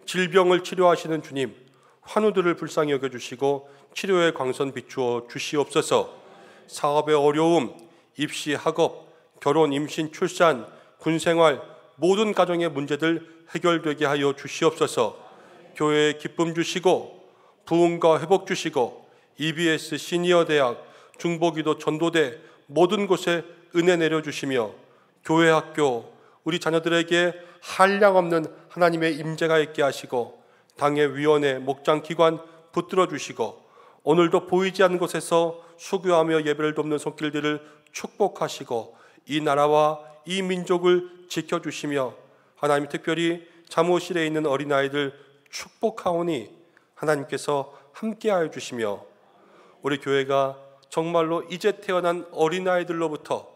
질병을 치료하시는 주님, 환우들을 불쌍히 여겨주시고 치료의 광선 비추어 주시옵소서. 사업의 어려움, 입시, 학업, 결혼, 임신, 출산, 군생활, 모든 가정의 문제들 해결되게 하여 주시옵소서. 교회에 기쁨 주시고 부흥과 회복 주시고 EBS 시니어 대학, 중보기도 전도대 모든 곳에 은혜 내려주시며 교회 학교, 우리 자녀들에게 한량없는 하나님의 임재가 있게 하시고 당의 위원회, 목장, 기관 붙들어 주시고 오늘도 보이지 않는 곳에서 수교하며 예배를 돕는 손길들을 축복하시고 이 나라와 이 민족을 지켜주시며 하나님, 특별히 잠옷실에 있는 어린아이들 축복하오니 하나님께서 함께하여 주시며 우리 교회가 정말로 이제 태어난 어린아이들로부터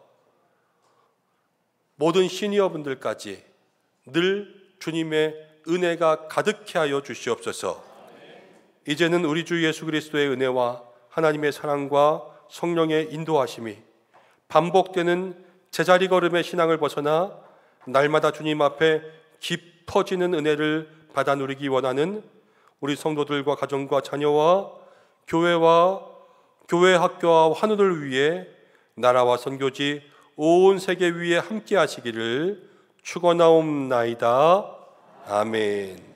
모든 시니어분들까지 늘 주님의 은혜가 가득해 하여 주시옵소서. 이제는 우리 주 예수 그리스도의 은혜와 하나님의 사랑과 성령의 인도하심이 반복되는 제자리 걸음의 신앙을 벗어나 날마다 주님 앞에 깊어지는 은혜를 받아 누리기 원하는 우리 성도들과 가정과 자녀와 교회와 교회 학교와 환우를 위해 나라와 선교지 온 세계 위에 함께 하시기를 축원하옵나이다. 아멘.